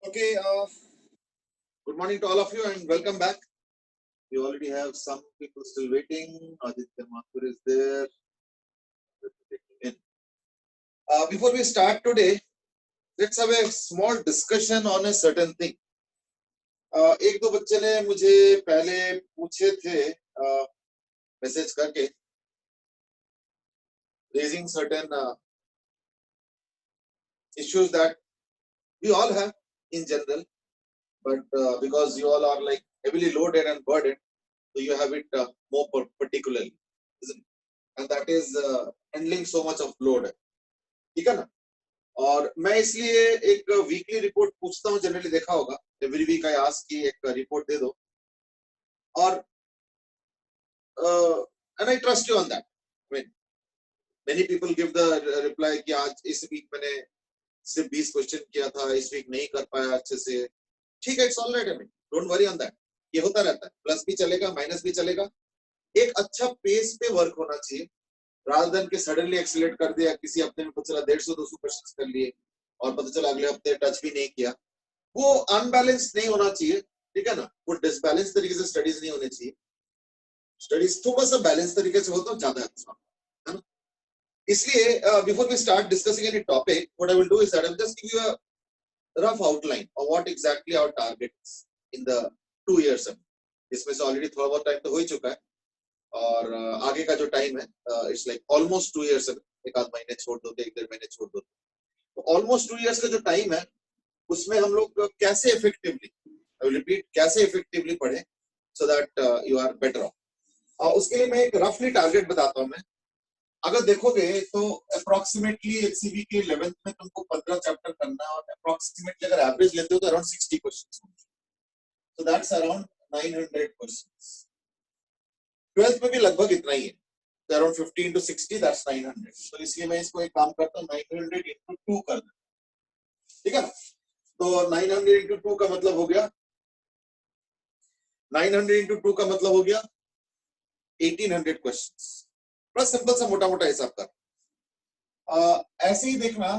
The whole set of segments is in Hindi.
Okay, good morning to all of you and welcome back. We already have some people still waiting. Aditya Mathur is there. Before we start today, let's have a small discussion on a certain thing. एक दो बच्चे ने मुझे पहले पूछे थे मैसेज करके raising certain issues that we all have in general, but because you all are like heavily loaded and burdened, so you have it more particularly, isn't it? And that is handling so much of load. ठीक है ना? और मैं इसलिए एक वीकली रिपोर्ट पूछता हूँ. जनरली देखा होगा, एवरी वीक आई आस्क कि एक रिपोर्ट दे दो, और and I trust you on that. I mean many people give the reply कि आज इस वीक मैंने सिर्फ 20 क्वेश्चन किया था, इस वीक नहीं कर पाया अच्छे से. ठीक है, it's all right. I mean don't worry on that. ये होता रहता है, प्लस भी चलेगा माइनस भी चलेगा. एक अच्छा पेस पे वर्क होना चाहिए, rather than कि सडनली एक्सीलरेट कर दिया. किसी हफ्ते में पता चला 150-200 क्वेश्चंस कर लिए और पता चला अगले हफ्ते टच भी नहीं किया. वो अनबैलेंस नहीं होना चाहिए, ठीक है ना? वो डिसबैलेंस तरीके से स्टडीज नहीं होनी चाहिए. स्टडीज थोड़ा सा बैलेंस तरीके से हो तो ज्यादा अच्छा है ना. इसलिए before we start discussing any topic, what I will do is that I will just give you a rough outline of what exactly our target is in the 2 years. इसमें से ऑलरेडी थोड़ा बहुत टाइम तो हो ही चुका है, और आगे का जो टाइम है इट्स लाइक ऑलमोस्ट 2 years. एक आध महीने छोड़ दो, एक डेढ़ महीने छोड़ दो, तो ऑलमोस्ट 2 years का जो टाइम है उसमें हम लोग कैसे इफेक्टिवली, आई विल रिपीट, कैसे इफेक्टिवली पढ़े so that you are better off. उसके लिए मैं एक रफली टारगेट बताता हूं. मैं अगर देखोगे तो अप्रोक्सीमेटली एचसीवी के 11th में तुमको 15 चैप्टर करना है, और अप्रोक्सीमेटली अगर एवरेज लेते हो तो around 60 questions. So that's around 900 questions. 12th में भी लगभग इतना ही है, तो अराउंड 15 to 60 दैट्स 900. तो इसलिए मैं इसको एक काम करता हूँ, 900 into 2 कर देता हूं, ठीक है ना? तो 900 into 2 का मतलब हो गया 900 into 2 का मतलब हो गया 1800 क्वेश्चंस. बड़ा सिंपल सा मोटा मोटा हिसाब कर. ऐसे ही देखना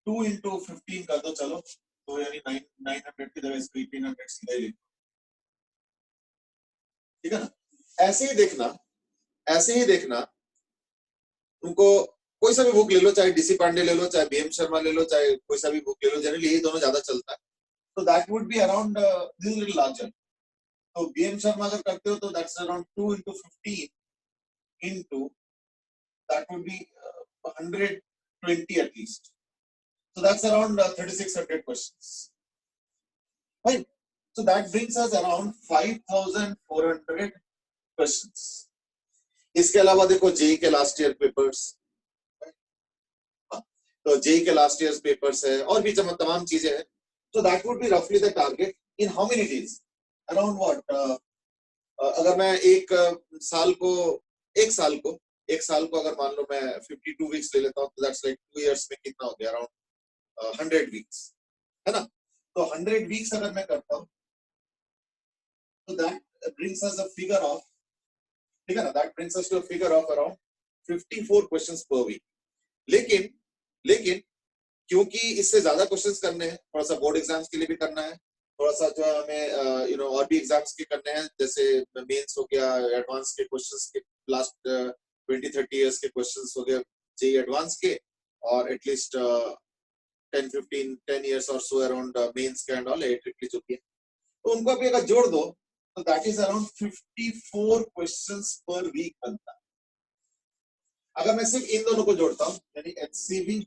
2 into 15 कर दो, चलो, तो यानी 900 की जगह इसको 1800 सीधा ही लिख दो, ठीक है ना? ऐसे ही देखना तुमको कोई सा भी बुक ले लो, चाहे डीसी पांडे ले लो, चाहे बीएम शर्मा ले लो, चाहे कोई सा भी बुक ले लो, जनरली ये दोनों ज्यादा चलता है. तो that would be around this little larger. तो बीएम शर्मा अगर करते हो तो that's around 2 into 15 into that would be 120 at least. So that's around 3600 questions. Right? So that brings us around 5400 questions. इसके अलावा देखो जेई के लास्ट ईयर पेपर्स, तो जेई के लास्ट ईयर पेपर्स है, और भी तमाम चीजें हैं. तो दैट वुड बी रफली the target in how many days, around what. अगर मैं एक साल को अगर मान लो मैं 52 वीक्स ले लेता हूँ, तो दैट्स लाइक 2 years में कितना हो गया, अराउंड 100 वीक्स, है ना? तो 100 वीक्स अगर मैं करता हूँ तो that brings us a figure of, ठीक है ना, that brings us to a figure of around 54 questions per week. लेकिन क्योंकि इससे ज्यादा क्वेश्चंस करने हैं, थोड़ा सा बोर्ड एग्जाम्स के लिए भी करना है, थोड़ा सा जो हमें यू नो और भी एग्जाम्स के करने हैं, जैसे मेंस हो गया, एडवांस के क्वेश्चंस के लास्ट 20-30 years के क्वेश्चंस हो गए जेई एडवांस के, और एटलीस्ट 10 years और सो अराउंड मेंस के एंड ऑल एटलीस्ट जो भी है, तो उनको भी अगर जोड़ दो तो that is around 54 questions per week बनता है. अगर मैं सिर्फ इन दोनों को जोड़ता हूँ, यानी एचसीवी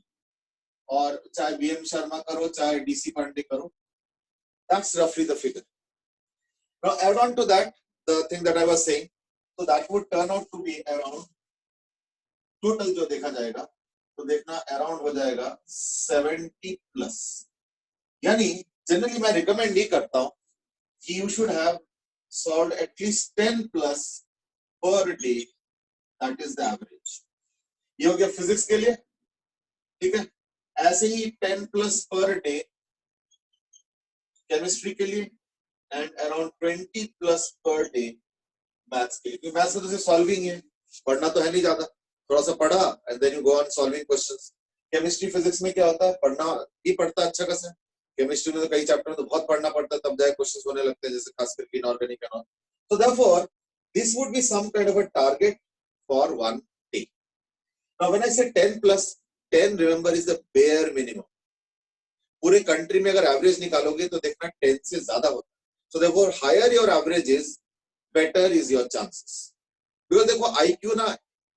और चाहे बीएम शर्मा करो चाहे डीसी पांडे करो, that's roughly the figure. Now add on to that the thing that I was saying, so that would turn out to be around, total जो देखा जाएगा तो देखना अराउंड हो जाएगा 70 प्लस. यानी जनरली मैं रिकमेंड नहीं करता हूं कि you should have solved at least 10 plus per day, that is the average. ये हो गया फिजिक्स के लिए, ठीक है? ऐसे ही 10 प्लस पर डे केमिस्ट्री के लिए, and around 20 plus per day maths के लिए. मैथ्स में तो सिर्फ सॉल्विंग है, पढ़ना तो है नहीं ज्यादा, थोड़ा सा पढ़ा and then you go on solving questions. Chemistry physics में क्या होता है, पढ़ना भी पड़ता है अच्छा खासा, केमिस्ट्री में तो कई चैप्टर में तो बहुत पढ़ना पड़ता है, तब जाके क्वेश्चंस होने लगते हैं, जैसे खास करके inorganic and all. So therefore, this would be some kind of a target for one day. Now when I say 10 plus, 10 remember is the bare minimum. पूरे कंट्री में अगर एवरेज निकालोगे तो देखना 10 से ज्यादा होता है. So therefore, higher your average is, better is your chances. Because देखो IQ ना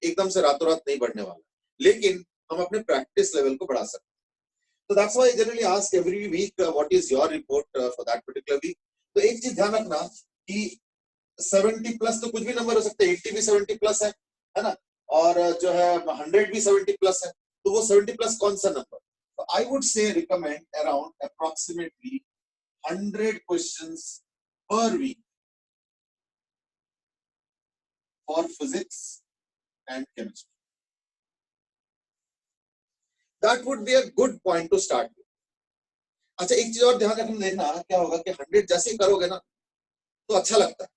एकदम से रातों रात नहीं बढ़ने वाला, लेकिन हम अपने प्रैक्टिस लेवल को बढ़ा सकते हैं. So that's why I generally ask every week what is your report for that particular week. तो एक चीज ध्यान रखना कि 70 प्लस तो कुछ भी नंबर हो सकते हैं, 80 भी 70 प्लस है ना, और जो है 100 भी 70 प्लस है, तो वो 70 प्लस कौन सा नंबर. तो I would say recommend around approximately 100 questions per week for physics and chemistry. That would be a good point to start with. अच्छा, एक चीज और ध्यान रखना, देखना क्या होगा कि 100 जैसे ही करोगे ना तो अच्छा लगता है,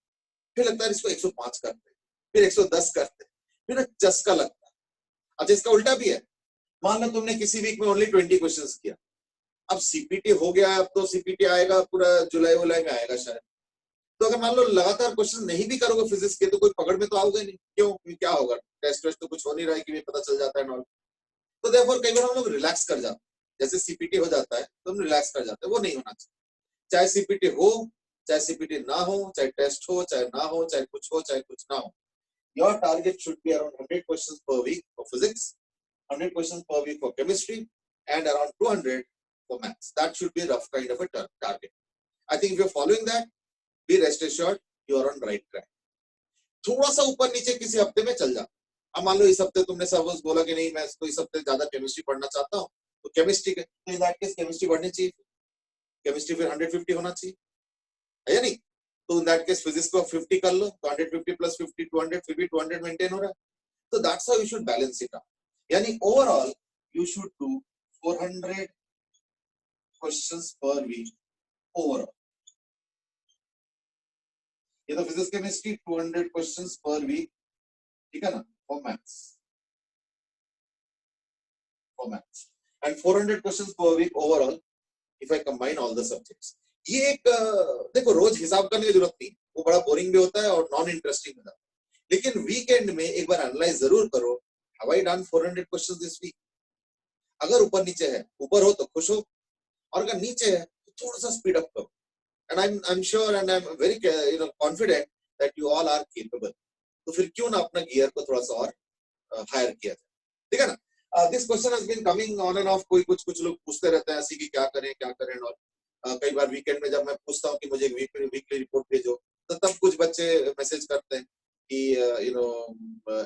फिर लगता है इसको 105 करते, फिर 110 करते, फिर चस्का लगता है. अच्छा, इसका उल्टा भी है. मान लो तुमने किसी वीक में ओनली 20 क्वेश्चंस किया, अब सीपीटी हो गया, अब तो सीपीटी आएगा पूरा जुलाई वुलाई में आएगा शायद. तो अगर मान लो लगातार क्वेश्चन नहीं भी करोगे फिजिक्स के, तो कोई पकड़ में तो आओगे नहीं. क्यों? क्या होगा, टेस्ट वेस्ट तो कुछ हो नहीं रहा है कि भी पता चल जाता है नॉल. तो देयरफॉर कई बार हम लोग रिलैक्स कर जाते हैं, जैसे सीपीटी हो जाता है तो हम रिलैक्स कर जाते हैं. वो नहीं होना चाहिए. चाहे सीपीटी हो, चाहे सीपीटी ना हो, चाहे टेस्ट हो, चाहे ना हो, चाहे कुछ हो, चाहे कुछ ना हो, your target should be around 100 questions per week for physics, 100 questions per week for chemistry, and around 200 for maths. That should be a rough kind of a target. I think if you're following that, be rest assured you are on right track. थोड़ा सा ऊपर नीचे किसी हफ्ते में चल जा. अब मान लो इस हफ्ते तुमने सपोज बोला कि नहीं, मैं तो इस हफ्ते ज्यादा केमिस्ट्री पढ़ना चाहता हूँ, तो केमिस्ट्री के तो इन दैट केस केमिस्ट्री बढ़नी चाहिए, केमिस्ट्री फिर 150 होना चाहिए, है या नहीं. तो इन दैट केस फिजिक्स को 50 कर लो, तो 150 प्लस 50 200, फिर भी 200 मेंटेन हो रहा है. So that's how you should balance it out. Yani overall, you should do 400 questions per week overall. ये तो physics chemistry 200 questions per week, ठीक है ना, for maths, and 400 questions per week overall if I combine all the subjects. ये एक देखो रोज हिसाब करने की जरूरत नहीं, वो बड़ा बोरिंग भी होता है और नॉन इंटरेस्टिंग होता है, लेकिन वीकेंड में एक बार एनालाइज जरूर करो, have I done 400 questions this week. अगर ऊपर नीचे है, ऊपर हो तो खुश हो, और अगर नीचे है तो थोड़ा सा स्पीड अप करो. And I'm sure and I'm very confident that you all are capable. तो फिर क्यों ना अपना गियर को थोड़ा सा और हायर किया जाए, ठीक है ना. This question has been coming on and off. कोई कुछ लोग पूछते रहते हैं ऐसी कि क्या करें. और कई बार वीकेंड में जब मैं पूछता हूँ कि मुझे एक वीकली रिपोर्ट भेजो, तो तब कुछ बच्चे मैसेज करते हैं कि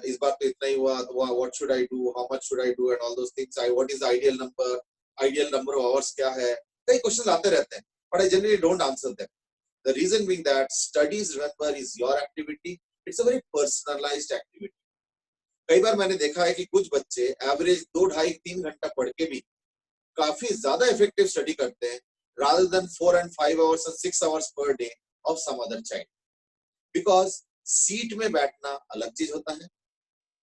इस बार तो इतना ही हुआ, तो what should I do, how much should I do and all those things. What is ideal number of hours क्या है. कई क्वेश्चन आते रहते हैं, but I generally don't answer them. The reason being that studies, remember, is your activity. It's a very personalized activity. कई बार मैंने देखा है कि कुछ बच्चे एवरेज 2, 2.5, 3 घंटा पढ़ के भी काफी ज्यादा इफेक्टिव स्टडी करते हैं rather than 4 and 5 hours and 6 hours per day of some other child. Because seat में बैठना अलग चीज होता है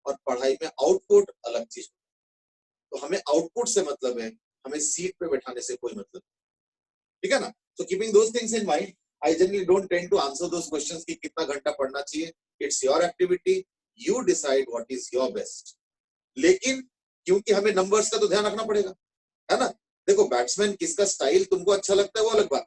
और पढ़ाई में आउटपुट अलग चीज होता है. तो हमें आउटपुट से मतलब है, हमें सीट पे बैठाने से कोई मतलब, ठीक है ना. So keeping those things in mind, I generally don't tend to answer those questions कि कितना घंटा पढ़ना चाहिए. It's your activity, you decide what is your best. लेकिन क्योंकि हमें नंबर्स का तो ध्यान रखना पड़ेगा, है ना. देखो बैट्समैन किसका स्टाइल तुमको अच्छा लगता है वो अलग बात,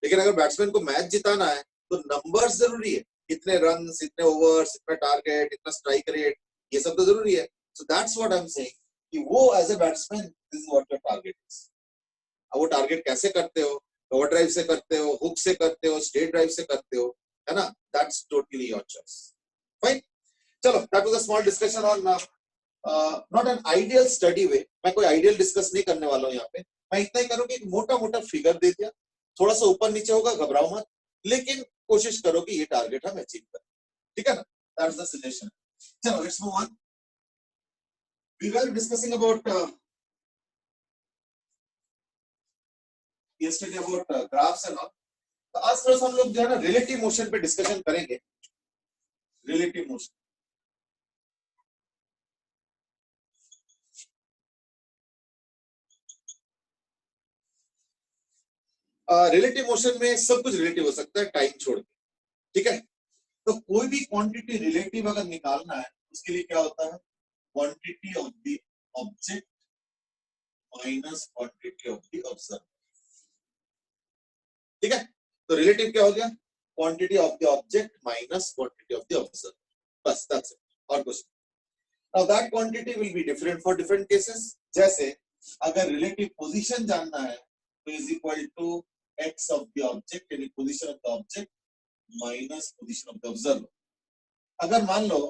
लेकिन अगर बैट्समैन को मैच जिताना है तो नंबर्स जरूरी है. इतने रन, इतने ओवर्स, इतना टारगेट, इतना स्ट्राइक रेट, ये सब तो जरूरी है. So that's what I'm saying कि वो as a batsman this is what your target is. अब वो टारगेट कैसे करते हो, कवर ड्राइव से करते हो, हुक से करते हो, स्ट्रेट ड्राइव से करते हो, है ना, that's totally your choice. Fine, चलो, that was a small discussion on not an ideal study way. मैं कोई आइडियल डिस्कस नहीं करने वाला हूँ यहाँ पे. मैं इतना ही करूँ कि एक मोटा मोटा फिगर दे दिया, थोड़ा सा ऊपर नीचे होगा, घबराओ मत, लेकिन कोशिश करो कि ये टारगेट हम अचीव करें, ठीक है ना. That's the suggestion. चलो let's move on. We were discussing about yesterday about graphs and all. तो आज थोड़ा सा हम लोग जो है ना रिलेटिव मोशन पे डिस्कशन करेंगे. रिलेटिव मोशन, रिलेटिव मोशन में सब कुछ रिलेटिव हो सकता है टाइम छोड़ के, ठीक है। तो कोई भी क्वांटिटी रिलेटिव अगर निकालना है उसके लिए क्या होता है, quantity of the object minus quantity of the observer, ठीक है। तो रिलेटिव क्या हो गया, quantity of the object minus quantity of the observer, बस दैट्स इट, और कुछ। Now that quantity will be different for different cases. जैसे अगर रिलेटिव पोजीशन जानना है तो is equal to x of the object यानी position of the object minus position of the observer. अगर मान लो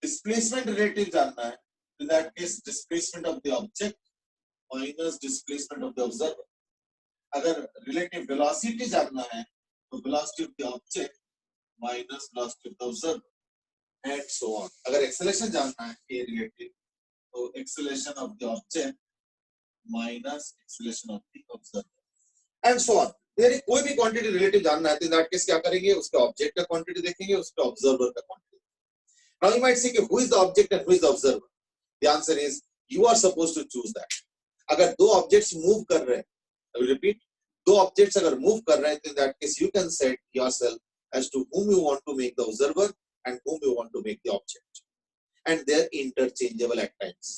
डिस्प्लेसमेंट रिलेटिव जानना है, in that case displacement of the object minus displacement of the observer। अगर रिलेटिव वेलोसिटी जानना है तो velocity of the object minus velocity of the observer and so on. अगर एक्सेलरेशन जानना है ए रिलेटिव तो acceleration of the object minus acceleration of the observer and so on. यानी कोई भी क्वांटिटी रिलेटिव जानना है तो इन दैट केस क्या करेंगे, उसके ऑब्जेक्ट का क्वांटिटी देखेंगे, उसके ऑब्जर्वर का quantity. Now you might say कि who is the object and who is the observer. The answer is you are supposed to choose that. अगर दो ऑब्जेक्ट्स मूव कर रहे हैं, आई विल रिपीट, दो ऑब्जेक्ट्स अगर मूव कर रहे हैं तो in that case you can set yourself as to whom you want to make the observer and whom you want to make the object, and they're interchangeable at times,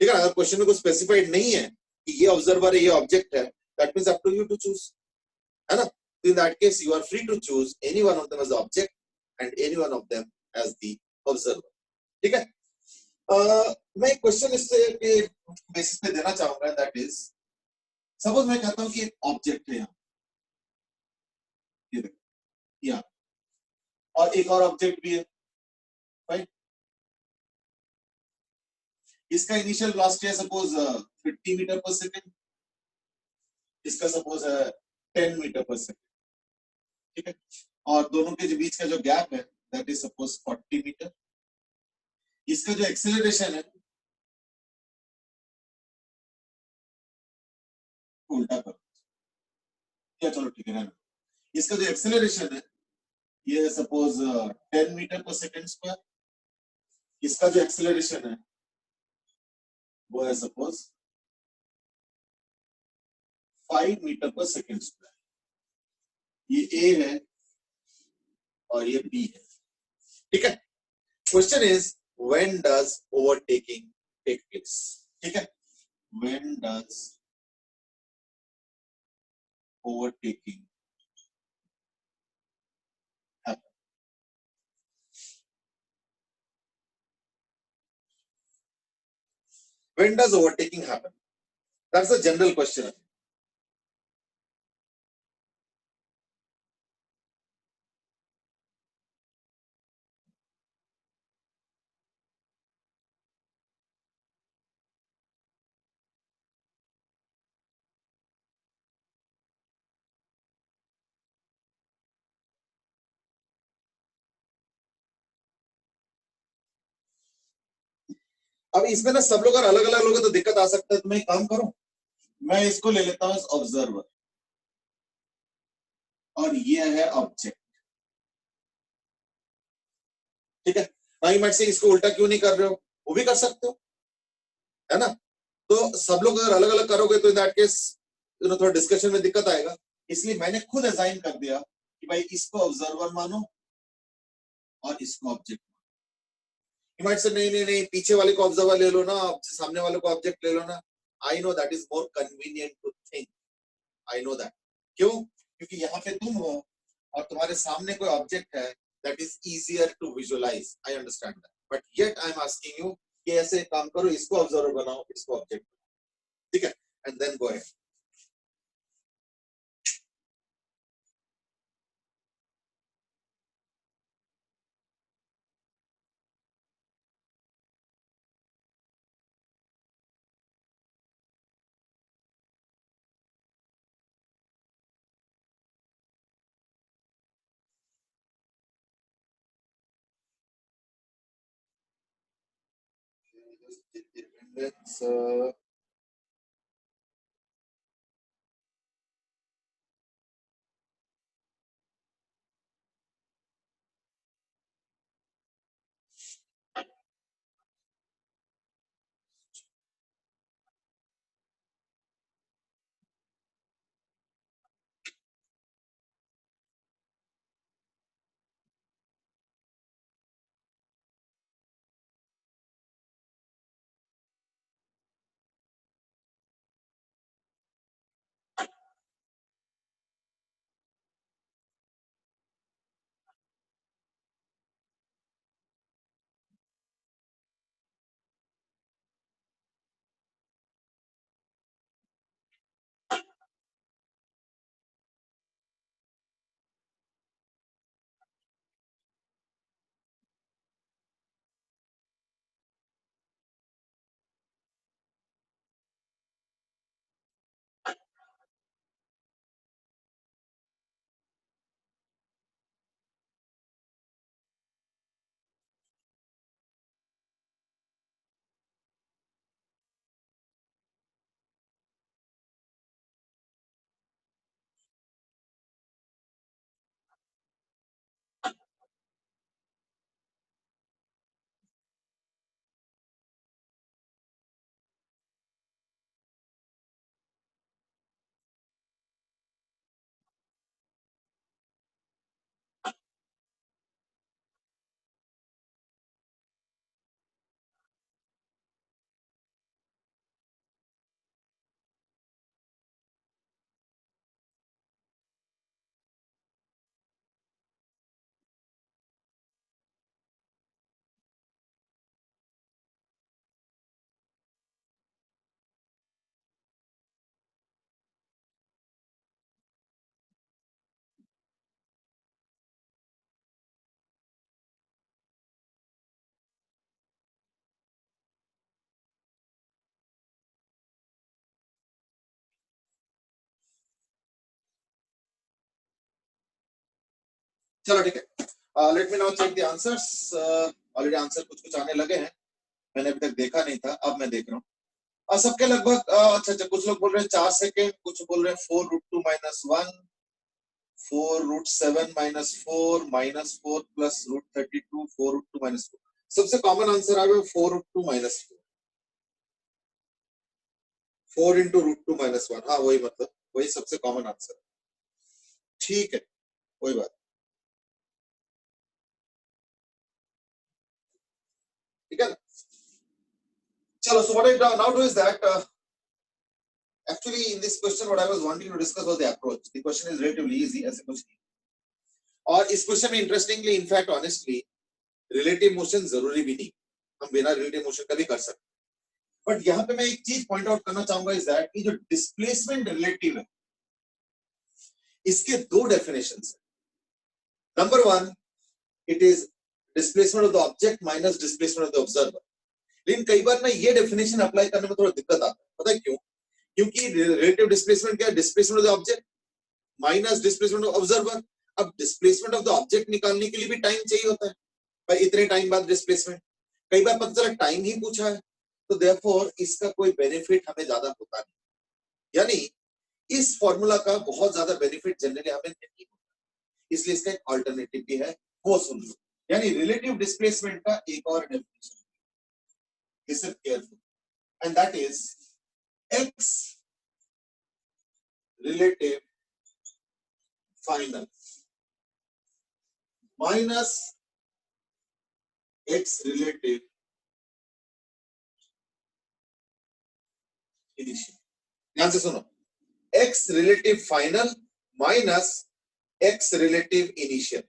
ठीक है। अगर क्वेश्चन में कुछ स्पेसिफाइड नहीं है कि ये ऑब्जर्वर है ये ऑब्जेक्ट है, that means up to you to choose, है ना। तो in that case you are free to choose any one of them as the object and any one of them as the observer, ठीक है। मैं एक क्वेश्चन इससे के बेसिस पे देना चाहूंगा, दैट इज सपोज मैं कहता हूं कि एक ऑब्जेक्ट है यहाँ, ये देखो यहाँ, और एक और ऑब्जेक्ट भी है, राइट। इसका इनिशियल वेलोसिटी है सपोज 50 मीटर पर सेकंड, इसका सपोज है 10 मीटर पर सेकंड, ठीक है। और दोनों के बीच का जो गैप है दैट इज सपोज 40 मीटर। इसका जो एक्सेलरेशन है, उल्टा कर क्या, चलो ठीक है ना। इसका जो एक्सेलरेशन है ये suppose 10 metre per second square, इसका जो एक्सेलरेशन है वो है suppose 5 metre per second square. ये ए है और ये बी है, ठीक है। Question is when does overtaking take place, ठीक है। When does overtaking happen? When does overtaking happen? That's a general question. अब इसमें ना सब लोग अगर अलग अलग लोग तो दिक्कत आ सकता है, तो मैं एक काम करूं, मैं इसको ले लेता हूं ऑब्जर्वर और ये है ऑब्जेक्ट, ठीक है। भाई मैं से इसको उल्टा क्यों नहीं कर रहे हो, वो भी कर सकते हो, है ना। तो सब लोग अगर अलग अलग करोगे तो इन दैट केस थोड़ा डिस्कशन में दिक्कत आएगा। इसलिए मैंने खुद असाइन कर दिया कि भाई इसको ऑब्जर्वर मानो और इसको ऑब्जेक्ट। यू माइट से नहीं नहीं नहीं पीछे वाले को ऑब्जर्वर ले लो ना, सामने वाले को ऑब्जेक्ट ले लो ना। I know that is more convenient to think, I know that. क्यों, क्योंकि यहाँ पे तुम हो और तुम्हारे सामने कोई ऑब्जेक्ट है, that is easier to visualise, I understand that, but yet I am asking you कि ऐसे काम करो, इसको ऑब्जर्वर बनाओ, इसको ऑब्जेक्ट, ठीक है, and then go ahead. Let's चलो ठीक है, let me now check the answers. Already answer कुछ कुछ आने लगे हैं, मैंने अभी तक देखा नहीं था, अब मैं देख रहा हूँ। सबके लगभग अच्छा अच्छा, कुछ लोग बोल रहे हैं 4 सेकेंड, कुछ बोल रहे हैं 4√2 - 1, 4√7 - 4 -4 प्लस √32, 4√2 - 4। सबसे कॉमन आंसर आ गया 4√2 - 4, 4 × √2 - 1। हाँ वही, मतलब वही सबसे कॉमन आंसर। ठीक है, कोई बात, ठीक है ना। चलो, so what I now do is that actually in this question what I was wanting to discuss was the approach. The question is relatively easy, ऐसे कुछ नहीं। और इस क्वेश्चन में interestingly, in fact honestly, relative motion जरूरी भी नहीं, हम बिना रिलेटिव मोशन का भी कर सकते। बट यहाँ पे मैं एक चीज पॉइंट आउट करना चाहूंगा इज दैट कि जो डिस्प्लेसमेंट रिलेटिव है, इसके दो डेफिनेशंस है। Number one, it is displacement of the object minus displacement of the observer. लेकिन कई बार ना ये डेफिनेशन अप्लाई करने में थोड़ा दिक्कत आता है, पता है क्यों? क्योंकि रिलेटिव डिस्प्लेसमेंट क्या है? Displacement of the object minus displacement of observer. अब डिस्प्लेसमेंट ऑफ द ऑब्जेक्ट निकालने के लिए भी टाइम चाहिए होता है भाई, इतने टाइम बाद डिस्प्लेसमेंट। कई बार पता चला टाइम ही पूछा है, तो देयरफॉर इसका कोई बेनिफिट हमें ज्यादा होता नहीं, यानी इस फॉर्मूला का बहुत ज्यादा बेनिफिट जनरली हमें नहीं होता, इसलिए इसका एक ऑल्टरनेटिव भी है, वो सुन लो। यानी रिलेटिव डिस्प्लेसमेंट का एक और definition, listen careful, and that is x relative final minus x relative initial। ध्यान से सुनो, x relative final minus x relative initial।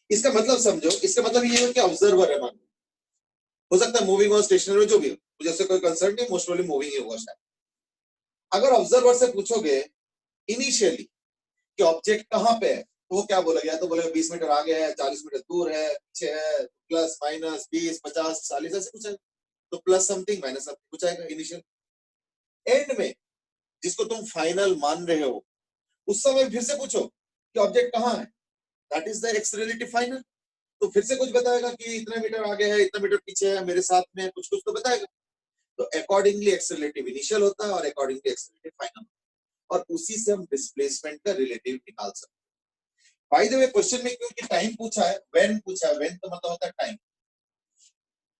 इसका मतलब समझो, इसका मतलब ये है कि ऑब्जर्वर है, मान हो सकता है मूविंग और स्टेशनरी में जो भी हो, मुझे उससे कोई कंसर्न नहीं, मोस्ट प्रोबेबली मूविंग ही होगा शायद। अगर ऑब्जर्वर से पूछोगे इनिशियली कि ऑब्जेक्ट कहां पे है, तो वो क्या बोलेगा? या तो बोलेगा 20 मीटर आगे है, 40 मीटर दूर है, पीछे है, प्लस माइनस 20 50 40 ऐसे कुछ है, तो प्लस समथिंग माइनस समथिंग कुछ आएगा इनिशियल। एंड में जिसको तुम फाइनल मान रहे हो, उस समय फिर से पूछो कि ऑब्जेक्ट कहां है, that is the x relative final. तो फिर से कुछ बताएगा कि इतने मीटर आगे है, इतना मीटर पीछे है, मेरे साथ में कुछ कुछ तो बताएगा। तो अकॉर्डिंगली एक्स रिलेटिव इनिशियल होता है और अकॉर्डिंगली एक्स रिलेटिव फाइनल, और उसी से हम डिस्प्लेसमेंट का रिलेटिव निकाल सकते हैं। बाय द वे, क्वेश्चन में क्योंकि टाइम पूछा है, व्हेन पूछा है, व्हेन तो मतलब होता है टाइम,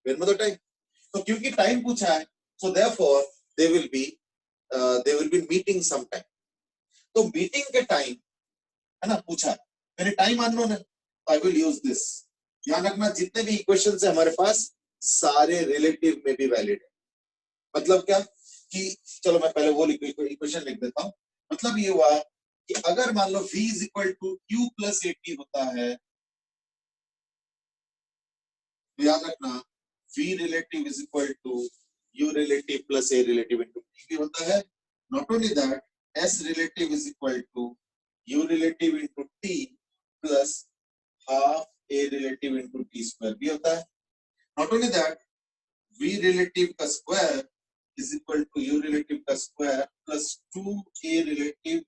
व्हेन मतलब टाइम, तो क्योंकि टाइम पूछा है, so therefore they will be meeting some time. तो मीटिंग के टाइम है ना, पूछा है, मेरे टाइम अननोन है, तो आई विल यूज दिस। ध्यान रखना, जितने भी इक्वेशंस है हमारे पास, सारे रिलेटिव में भी वैलिड है। मतलब क्या कि चलो मैं पहले वो इक्वेशन लिख देता हूं। मतलब ये हुआ कि अगर मान लो v is equal to q plus a t होता है, तो याद रखना v relative is equal to u relative plus a relative into t भी होता है। Not only that, s relative is equal to u relative into t plus half a relative into t square भी होता है। Not only that, v relative का square is equal to u relative का square plus 2a relative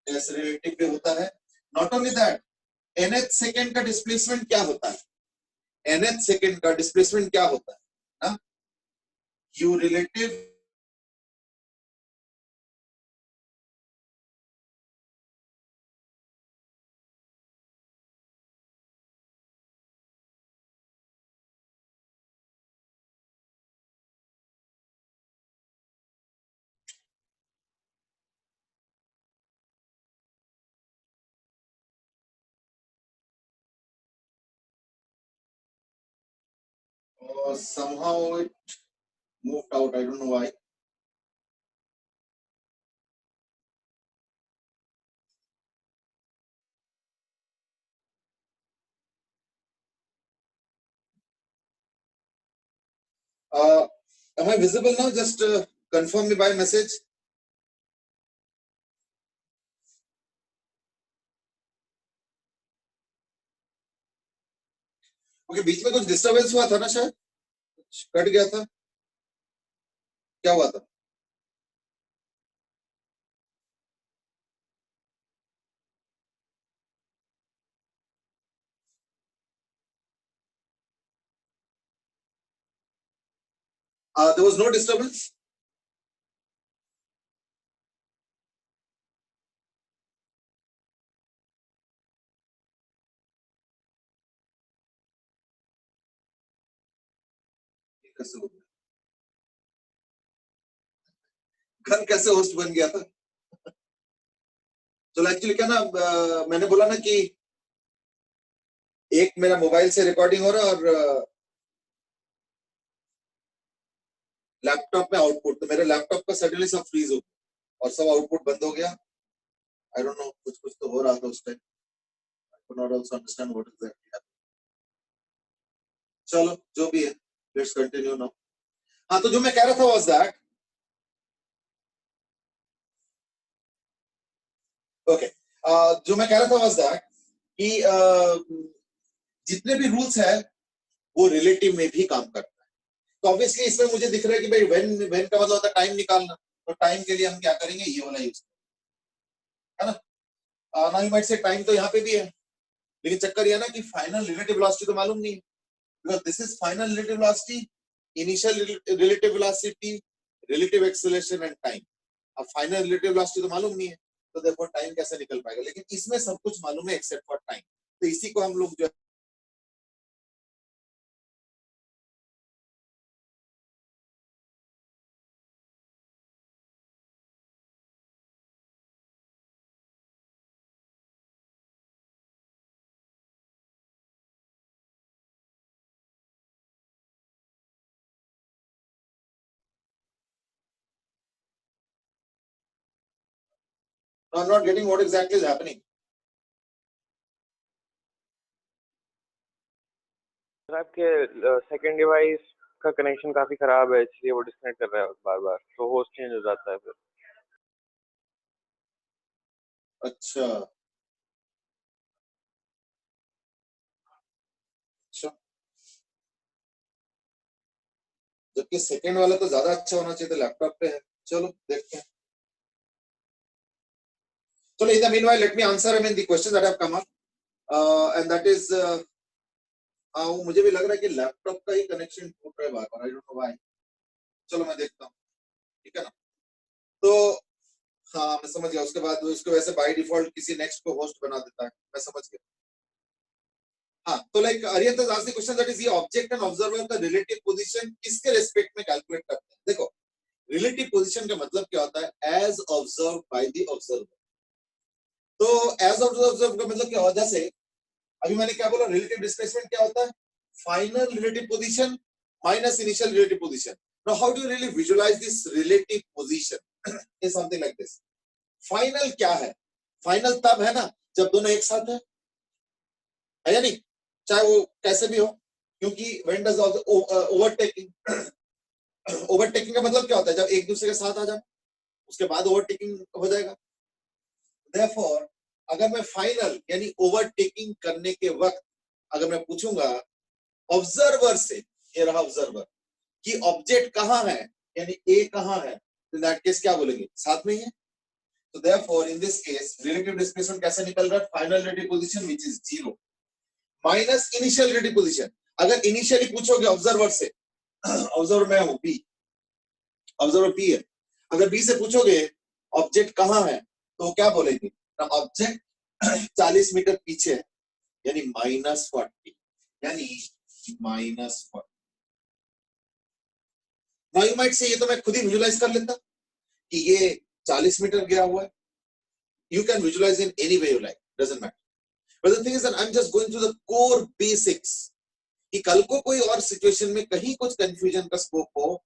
s relative पे होता है। Not only that, nth second का डिस्प्लेसमेंट क्या होता है? nth सेकेंड का डिस्प्लेसमेंट क्या होता है ना? u relative somehow it moved out, I don't know why। am I visible now? Just confirm me by message। Okay, बीच में कुछ डिस्टरबेंस हुआ था ना, शायद कट गया था, क्या हुआ था? There was no disturbance. घर कैसे होस्ट बन गया था? तो एक्चुअली क्या ना, मैंने बोला ना कि एक मेरा मोबाइल से रिकॉर्डिंग हो रहा है और लैपटॉप में आउटपुट, तो मेरे लैपटॉप का सडनली सब फ्रीज हो गया और सब आउटपुट बंद हो गया. आई डोंट नो, कुछ कुछ तो हो रहा था उस time. I could not also understand what exactly. चलो जो भी है, लेट्स कंटिन्यू नाउ. हाँ, तो जो मैं कह रहा था वाज दैट, ओके, जो मैं कह रहा था वाज दैट कि जितने भी रूल्स है वो रिलेटिव में भी काम करता है. तो ऑब्वियसली इसमें मुझे दिख रहा है कि भाई व्हेन व्हेन का मतलब होता है टाइम निकालना. तो टाइम के लिए हम क्या करेंगे, ये वाला यूज, है ना. ना यू माइट से टाइम तो यहाँ पे भी है, लेकिन चक्कर ये ना कि फाइनल रिलेटिव वेलोसिटी तो मालूम नहीं है, because this is final relative velocity, initial relative velocity, relative acceleration and time. अब फाइनल रिलेटिव वेलोसिटी तो मालूम नहीं है, तो देखो टाइम कैसे निकल पाएगा. लेकिन इसमें सब कुछ मालूम है एक्सेप्ट फॉर टाइम. तो इसी को हम लोग जो I am not getting what exactly is happening. आपके सेकंड डिवाइस का कनेक्शन काफी खराब है, इसलिए वो डिस्कनेक्ट कर रहा है बार बार, तो होस्ट चेंज हो जाता है फिर. अच्छा अच्छा, जबकि सेकंड वाला तो ज्यादा अच्छा होना चाहिए था, लैपटॉप पे है. चलो देखते हैं. चलो in the meanwhile let me answer the questions that have come up, and that is वो मुझे भी लग रहा है कि लैपटॉप का ही कनेक्शन टूट रहा है बार बार. I don't know why. चलो मैं देखता हूँ, ठीक है ना. तो हाँ, मैं समझ गया. उसके बाद उसको वैसे बाय डिफॉल्ट किसी नेक्स्ट को होस्ट बना देता है. मैं समझ गया. हाँ, तो like Aryan has asked the question that is ये ऑब्जेक्ट एंड ऑब्जर्वर का रिलेटिव पोजीशन किसके रेस्पेक्ट में कैलकुलेट करते हैं. देखो, रिलेटिव पोजीशन का मतलब क्या होता है, as observe by the observer. तो एज ऑब्जर्व का मतलब क्या होता है, जैसे अभी मैंने क्या बोला, रिलेटिव डिस्प्लेसमेंट क्या होता है, final relative position minus initial relative position. Now how do you really visualise this relative position, is something like this. Final क्या है, फाइनल तब है ना जब दोनों एक साथ है या नहीं, चाहे वो कैसे भी हो. क्योंकि व्हेन डज ओवरटेकिंग, ओवरटेकिंग का मतलब क्या होता है, जब एक दूसरे के साथ आ जाए उसके बाद ओवरटेकिंग हो जाएगा. देयरफॉर अगर मैं फाइनल यानी ओवरटेकिंग करने के वक्त अगर मैं पूछूंगा ऑब्जर्वर से, ये रहा ऑब्जर्वर, कि ऑब्जेक्ट कहाँ है यानी ए कहाँ है, तो दैट केस क्या बोलेंगे, साथ में ही है. तो therefore in this case relative displacement कैसे निकल रहा है, final relative position which is 0 minus initial relative position. अगर इनिशियली पूछोगे ऑब्जर्वर से, ऑब्जर्वर मैं हूं बी, ऑब्जर्वर पी है, अगर बी से पूछोगे ऑब्जेक्ट कहाँ है तो क्या बोलेंगे, ऑब्जेक्ट 40 मीटर पीछे है यानी -40, यानी -40. नाउ यू माइट से ये तो मैं खुद ही विजुलाइज कर लेता कि ये 40 मीटर गया हुआ है. You can visualise in any way you like, doesn't matter. But the thing is that I am just going through the core basics कि कल को कोई और सिचुएशन में कहीं कुछ कंफ्यूजन का स्कोप हो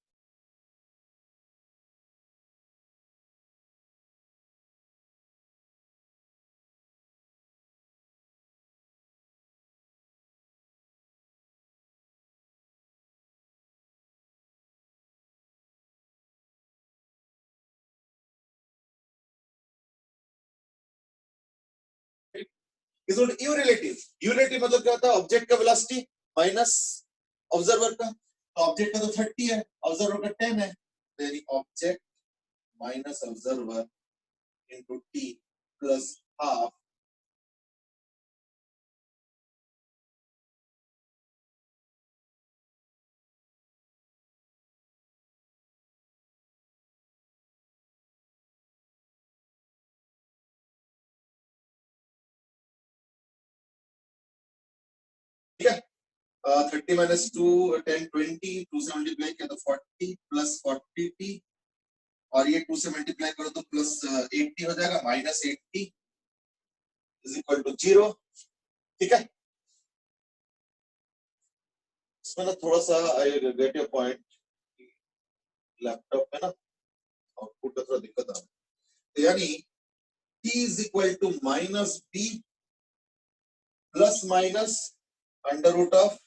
is not you relative. U relative मतलब क्या होता है, ऑब्जेक्ट का वेलोसिटी माइनस ऑब्जर्वर का. तो ऑब्जेक्ट का तो 30 है, ऑब्जर्वर का 10 है, तो यानी object minus observer into T plus half 30 minus 2 10 20 2 से मल्टीप्लाई किया तो 40 प्लस 40t और ये 2 से मल्टीप्लाई करो तो प्लस 80 हो जाएगा माइनस 80 इज इक्वल टू 0। ठीक है, इसमें ना थोड़ा सा I get your point, laptop में ना आउटपुट का थोड़ा दिक्कत आ रहा है। तो यानी t is equal to minus b plus minus under root of,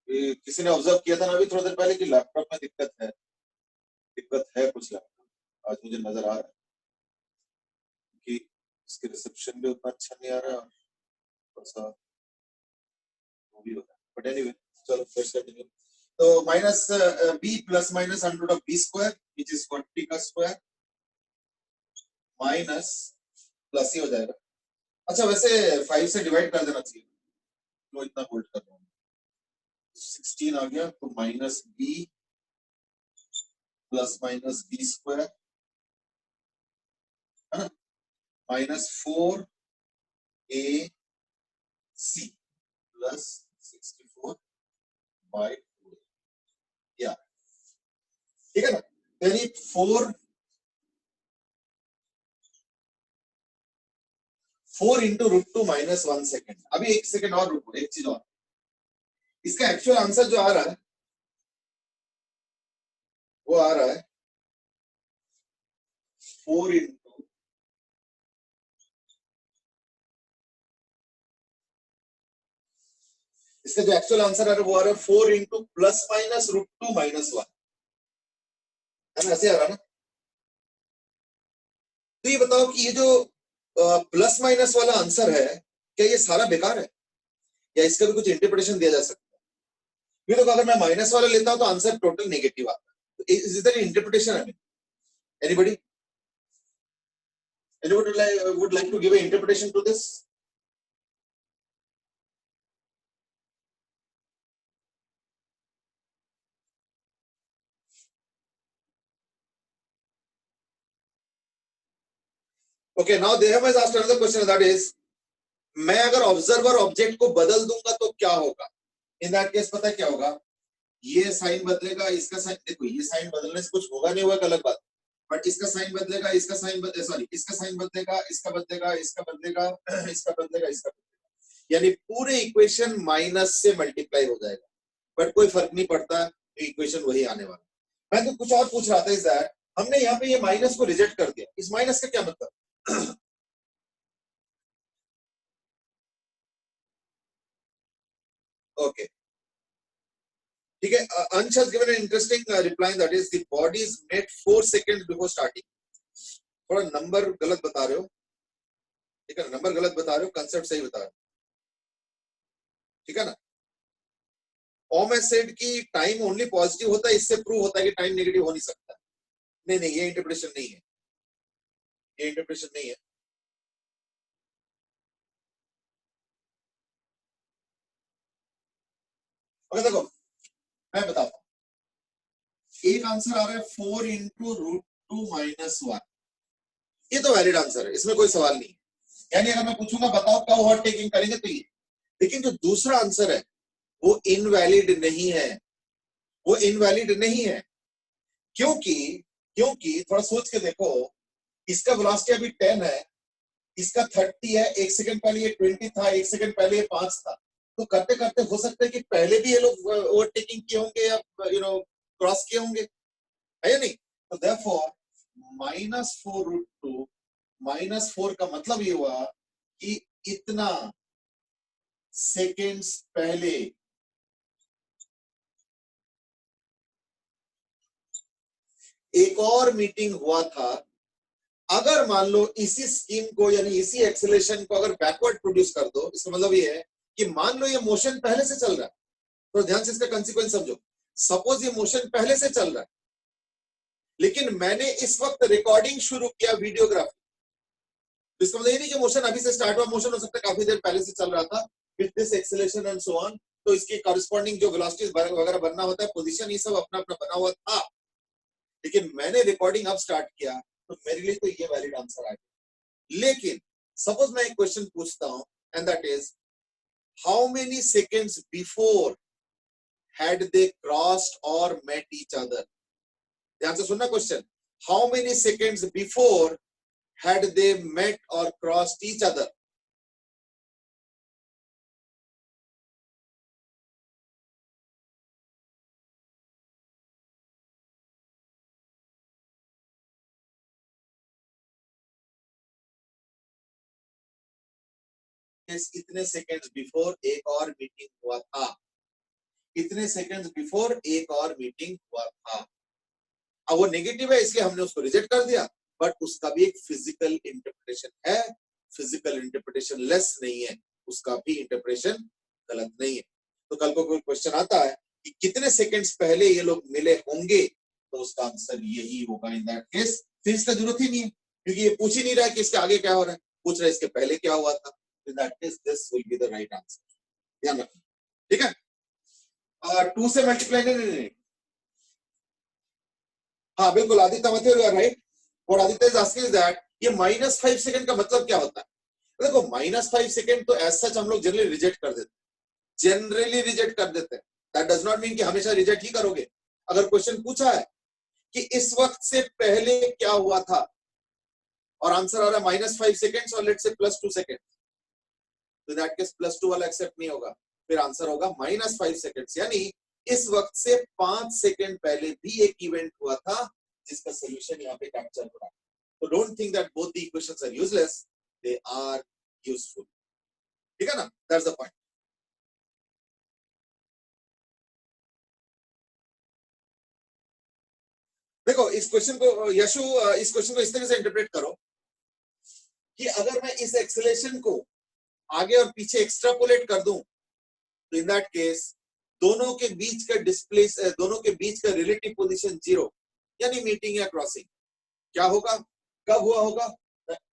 किसी ने ऑब्जर्व किया था ना अभी थोड़ा देर पहले कि लैपटॉप में दिक्कत है कुछ लैपटॉप, आज मुझे नजर आ रहा है कि इसके रिसेप्शन भी उतना अच्छा नहीं आ रहा है और थोड़ा सा वो भी हो रहा है, बट एनीवे चलो फिर कंटिन्यू। तो minus b plus minus under root of b square which is 40 का स्क्वायर माइनस प्लस ही हो जाएगा। अच्छा वैसे 5 से डिवाइड कर देना चाहिए, तो इतना होल्ड कर रहा हूँ, 16 आ गया तो minus b plus minus b square है ना माइनस 4ac प्लस 64 बाय 4 या ठीक है ना। यानी 4 इंटू रूट 2 माइनस 1 सेकेंड। अभी एक सेकेंड और रुको, एक चीज और, इसका एक्चुअल आंसर जो आ रहा है वो आ रहा है 4 इंटू इसका जो एक्चुअल आंसर आ रहा है वो आ रहा है 4 into plus minus root 2 minus 1 है ना, ऐसे आ रहा ना। तो ये बताओ कि ये जो प्लस माइनस वाला आंसर है क्या ये सारा बेकार है या इसका भी कुछ इंटरप्रिटेशन दिया जा सकता है? ये तो अगर मैं माइनस वाला लेता हूं तो आंसर टोटल नेगेटिव आता है, इज देयर इंटरप्रिटेशन? है anybody would like to give an interpretation to this? Okay, now they have asked another question, that is मैं अगर ऑब्जर्वर ऑब्जेक्ट को बदल दूंगा तो क्या होगा? इन दैट केस पता है क्या होगा, ये साइन बदलेगा, इसका साइन, देखो ये साइन बदलने से कुछ होगा नहीं, हुआ एक अलग बात, बट इसका साइन बदलेगा, इसका साइन सॉरी इसका साइन बदलेगा, इसका बदलेगा, इसका बदलेगा, इसका बदलेगा, इसका बदलेगा, यानी पूरे इक्वेशन माइनस से मल्टीप्लाई हो जाएगा, बट कोई फर्क नहीं पड़ता, इक्वेशन वही आने वाला। मैं तो कुछ और पूछ रहा था, इस दैट हमने यहाँ पे ये माइनस को रिजेक्ट कर दिया, इस माइनस का क्या मतलब? ओके ठीक है, Ansh has given an interesting reply, that is the body is made 4 seconds before starting। थोड़ा नंबर गलत बता रहे हो, ठीक है ना, नंबर गलत बता रहे हो, कंसेप्ट सही बता रहे हो, ठीक है ना। ओम हैज सेड कि टाइम ओनली पॉजिटिव होता है, इससे प्रूव होता है कि टाइम नेगेटिव हो नहीं सकता। नहीं नहीं, ये इंटरप्रिटेशन नहीं है, ये इंटरप्रिटेशन नहीं है। अगर देखो मैं बताता हूँ, एक आंसर आ रहा है 4 इंटू रूट 2 माइनस 1, ये तो वैलिड आंसर है, इसमें कोई सवाल नहीं है, यानी अगर मैं पूछूंगा बताओ कब ओवरटेकिंग करेंगे तो ये, लेकिन जो दूसरा आंसर है वो इनवैलिड नहीं है, वो इनवैलिड नहीं है, क्योंकि क्योंकि थोड़ा सोच के देखो, इसका वेलोसिटी अभी 10 है, इसका 30 है, एक सेकंड पहले ये 20 था, एक सेकंड पहले ये 5 था, तो करते करते हो सकता है कि पहले भी ये लोग ओवरटेकिंग किए होंगे या क्रॉस किए होंगे, है या नहीं। तो देयरफॉर माइनस 4 रूट 2 माइनस 4 का मतलब ये हुआ कि इतना सेकेंड्स पहले एक और मीटिंग हुआ था। अगर मान लो इसी स्कीम को यानी इसी एक्सेलरेशन को अगर बैकवर्ड प्रोड्यूस कर दो, इसका मतलब ये है कि मान लो ये मोशन पहले से चल रहा है, तो ध्यान से इसका कंसीक्वेंस समझो। सपोज ये मोशन पहले से चल रहा है, लेकिन मैंने इस वक्त रिकॉर्डिंग शुरू किया वीडियोग्राफी, तो इसका मतलब ये नहीं कि मोशन अभी से स्टार्ट हुआ, मोशन हो सकता है काफी देर पहले से चल रहा था with this acceleration and so on, तो इसके कॉरेस्पॉन्डिंग जो वेलोसिटीज वगैरह बनना होता है, पोजीशन ये सब अपना अपना बना हुआ था, लेकिन मैंने रिकॉर्डिंग अब स्टार्ट किया, तो मेरे लिए तो ये वैलिड आंसर आएगा। लेकिन सपोज मैं एक क्वेश्चन पूछता हूं and that is how many seconds before had they crossed or met each other. ध्यान से सुनना question. How many seconds before had they met or crossed each other? इतने सेकंड्स बिफोर एक और मीटिंग हुआ था. इतने सेकंड्स बिफोर एक और मीटिंग हुआ था. अब वो नेगेटिव है इसलिए हमने उसको रिजेक्ट कर दिया, बट उसका भी एक फिजिकल इंटरप्रिटेशन है. फिजिकल इंटरप्रिटेशन लेस नहीं है, उसका भी इंटरप्रिटेशन गलत नहीं है. तो कल को कोई क्वेश्चन आता है कि कितने सेकंड्स पहले ये लोग मिले होंगे, तो उसका आंसर यही होगा. इन दैट केस फिर इसका जरूरत ही नहीं है, क्योंकि ये पूछ ही नहीं रहा है कि इसके आगे क्या हो रहा है, पूछ रहा है इसके पहले क्या हुआ था. इन that case this will be the right answer. ध्यान रखना, ठीक है. 2 से मल्टीप्लाई नहीं. हाँ बिल्कुल आदित्य मथे राइट. और आदित्य इज आस्किंग दैट ये -5 सेकंड का मतलब क्या होता है. देखो -5 सेकंड तो एज सच हम लोग जनरली रिजेक्ट कर देते हैं. दैट डज नॉट मीन कि हमेशा रिजेक्ट ही करोगे. अगर क्वेश्चन पूछा है कि इस वक्त से पहले क्या हुआ था और आंसर आ रहा है -5 सेकंड्स और लेट्स से +2 सेकंड, तो दैट केस +2 वाला एक्सेप्ट नहीं होगा. फिर आंसर होगा -5 सेकंड्स, यानी इस वक्त से 5 सेकंड पहले भी एक इवेंट हुआ था जिसका सॉल्यूशन यहाँ पे कैप्चर हो रहा है. तो don't think that both the equations are useless, they are useful. ठीक है ना, दैट्स द पॉइंट. देखो इस क्वेश्चन को यशु, इस क्वेश्चन को इस तरह से इंटरप्रेट करो कि अगर मैं इस एक्सेलेरेशन को आगे और पीछे एक्सट्रापोलेट कर दूं, तो इन दैट केस दोनों के बीच का डिस्प्लेस, दोनों के बीच का रिलेटिव पोजीशन 0, यानी मीटिंग या क्रॉसिंग क्या होगा, कब हुआ होगा,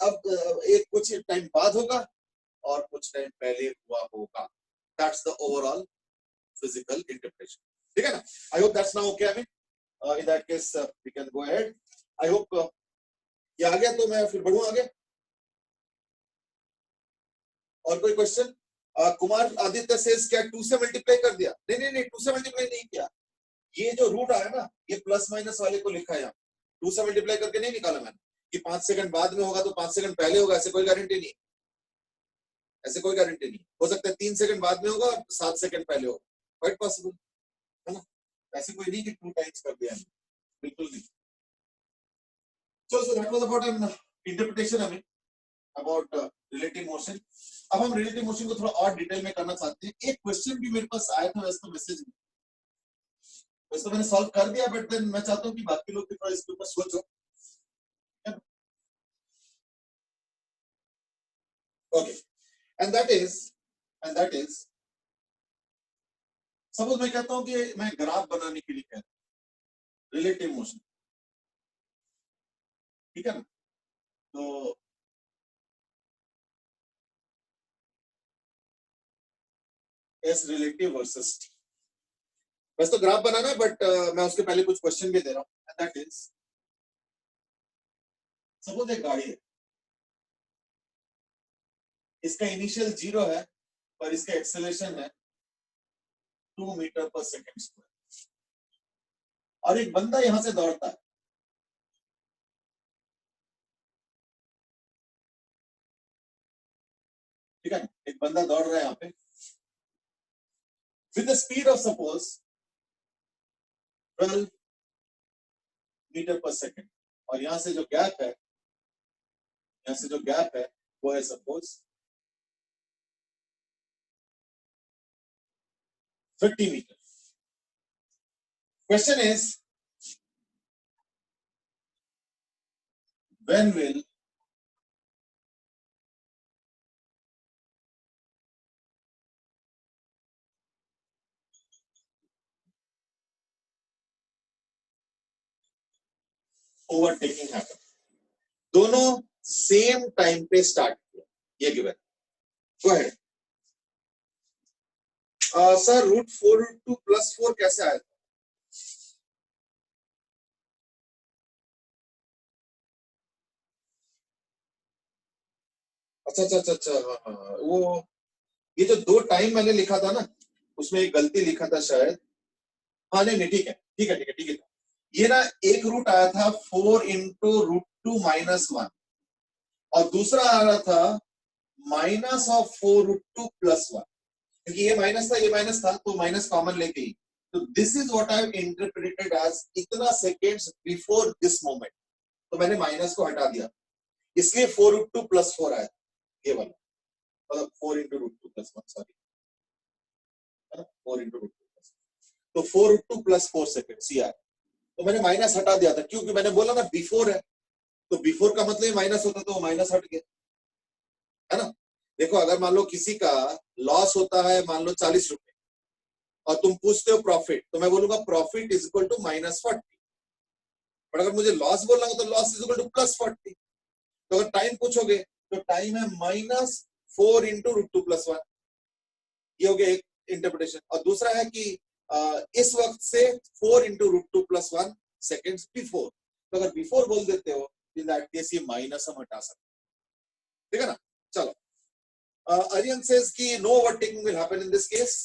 अब एक कुछ टाइम बाद होगा और कुछ टाइम पहले हुआ होगा. That's the overall physical interpretation. ठीक है ना. I hope that's now okay. I mean in that case we can go ahead. I hope ये आ गया, तो मैं फिर बढ़ूं आगे. और कोई क्वेश्चन. कुमार आदित्य सेज क्या 2 से मल्टीप्लाई कर दिया. नहीं 2 से मल्टीप्लाई नहीं किया. ये जो रूट आया ना, ये प्लस माइनस वाले को लिखा है यहाँ. 2 से मल्टीप्लाई करके नहीं निकाला मैंने कि 5 सेकंड बाद में होगा तो 5 सेकंड पहले होगा. ऐसे कोई गारंटी नहीं, ऐसे कोई गारंटी नहीं. हो सकता है 3 सेकंड बाद में होगा और 7 सेकंड पहले होगा. क्वाइट पॉसिबल है ना. ऐसे कोई नहीं कि 2 टाइम्स कर दिया, बिल्कुल नहीं. So that was about an interpretation of it, about relative motion. अब हम relative motion को थोड़ा और डिटेल में करना चाहते हैं. एक क्वेश्चन भी मेरे पास आया था वैसे तो मैसेज में, वैसे तो मैंने सॉल्व कर दिया, बट देन मैं चाहता हूँ कि बाकी लोग भी थोड़ा इसके ऊपर सोचो. Okay, and that is suppose मैं कहता हूँ कि मैं ग्राफ बनाने के लिए कहता हूँ रिलेटिव मोशन. ठीक है ना. तो एस रिलेटिव वर्सेस टी. वैसे तो ग्राफ बनाना है, बट मैं उसके पहले कुछ क्वेश्चन भी दे रहा हूँ. एंड दैट इज सपोज एक गाड़ी है, इसका इनिशियल 0 है और इसका एक्सेलरेशन है 2 मीटर पर सेकंड स्क्वायर, और एक बंदा यहां से दौड़ता है. ठीक है, एक बंदा दौड़ रहा है यहाँ पे with the speed of suppose 12 metre per second, और यहां से जो गैप है, यहां से जो गैप है वो है suppose 50 metre. Question is when will overtaking happen. दोनों सेम टाइम पे स्टार्ट किया, ये given. Go ahead. Sir √4 to +4 कैसे आया? अच्छा अच्छा अच्छा अच्छा, हाँ हाँ, वो ये जो 2 टाइम मैंने लिखा था ना, उसमें एक गलती लिखा था शायद। हाँ नहीं नहीं, ठीक है ठीक है ठीक है ठीक है। ये ना एक रूट आया था 4 इंटू रूट 2 माइनस 1, और दूसरा आ रहा था माइनस ऑफ 4 रूट 2 प्लस 1, क्योंकि ये माइनस था ये माइनस था तो माइनस कॉमन लेके ही। तो this is what I have interpreted as इतना सेकेंड्स बिफोर दिस मोमेंट, तो मैंने माइनस को हटा दिया, इसलिए 4 रूट 2 प्लस 4 आया, ये वाला, मतलब 4 इंटू रूट 2 प्लस 1, सॉरी, है ना, 4 इंटू रूट 2 प्लस, तो 4 रूट 2 प्लस 4 सेकेंड सी आया। तो मैंने माइनस हटा दिया था, क्योंकि मैंने बोला ना बिफोर है, तो बिफोर का मतलब माइनस होता तो माइनस हट गया, है ना। देखो अगर मान लो किसी का लॉस होता है मान लो 40 रुपए, और तुम पूछते हो प्रॉफिट, तो मैं बोलूंगा प्रॉफिट इज इक्वल टू -40, पर अगर मुझे लॉस बोलना हो तो लॉस इज इक्वल टू +40। तो अगर टाइम पूछोगे तो टाइम है -4 इंटू रूट 2 प्लस 1, ये हो गया एक इंटरप्रिटेशन। और दूसरा है कि इस वक्त से 4 into root 2 plus 1 second before, तो अगर बिफोर बोल देते हो इन दैट केस ये माइनस हम हटा सकते, ठीक है ना। चलो, Aryan says कि no overtaking will happen in this case.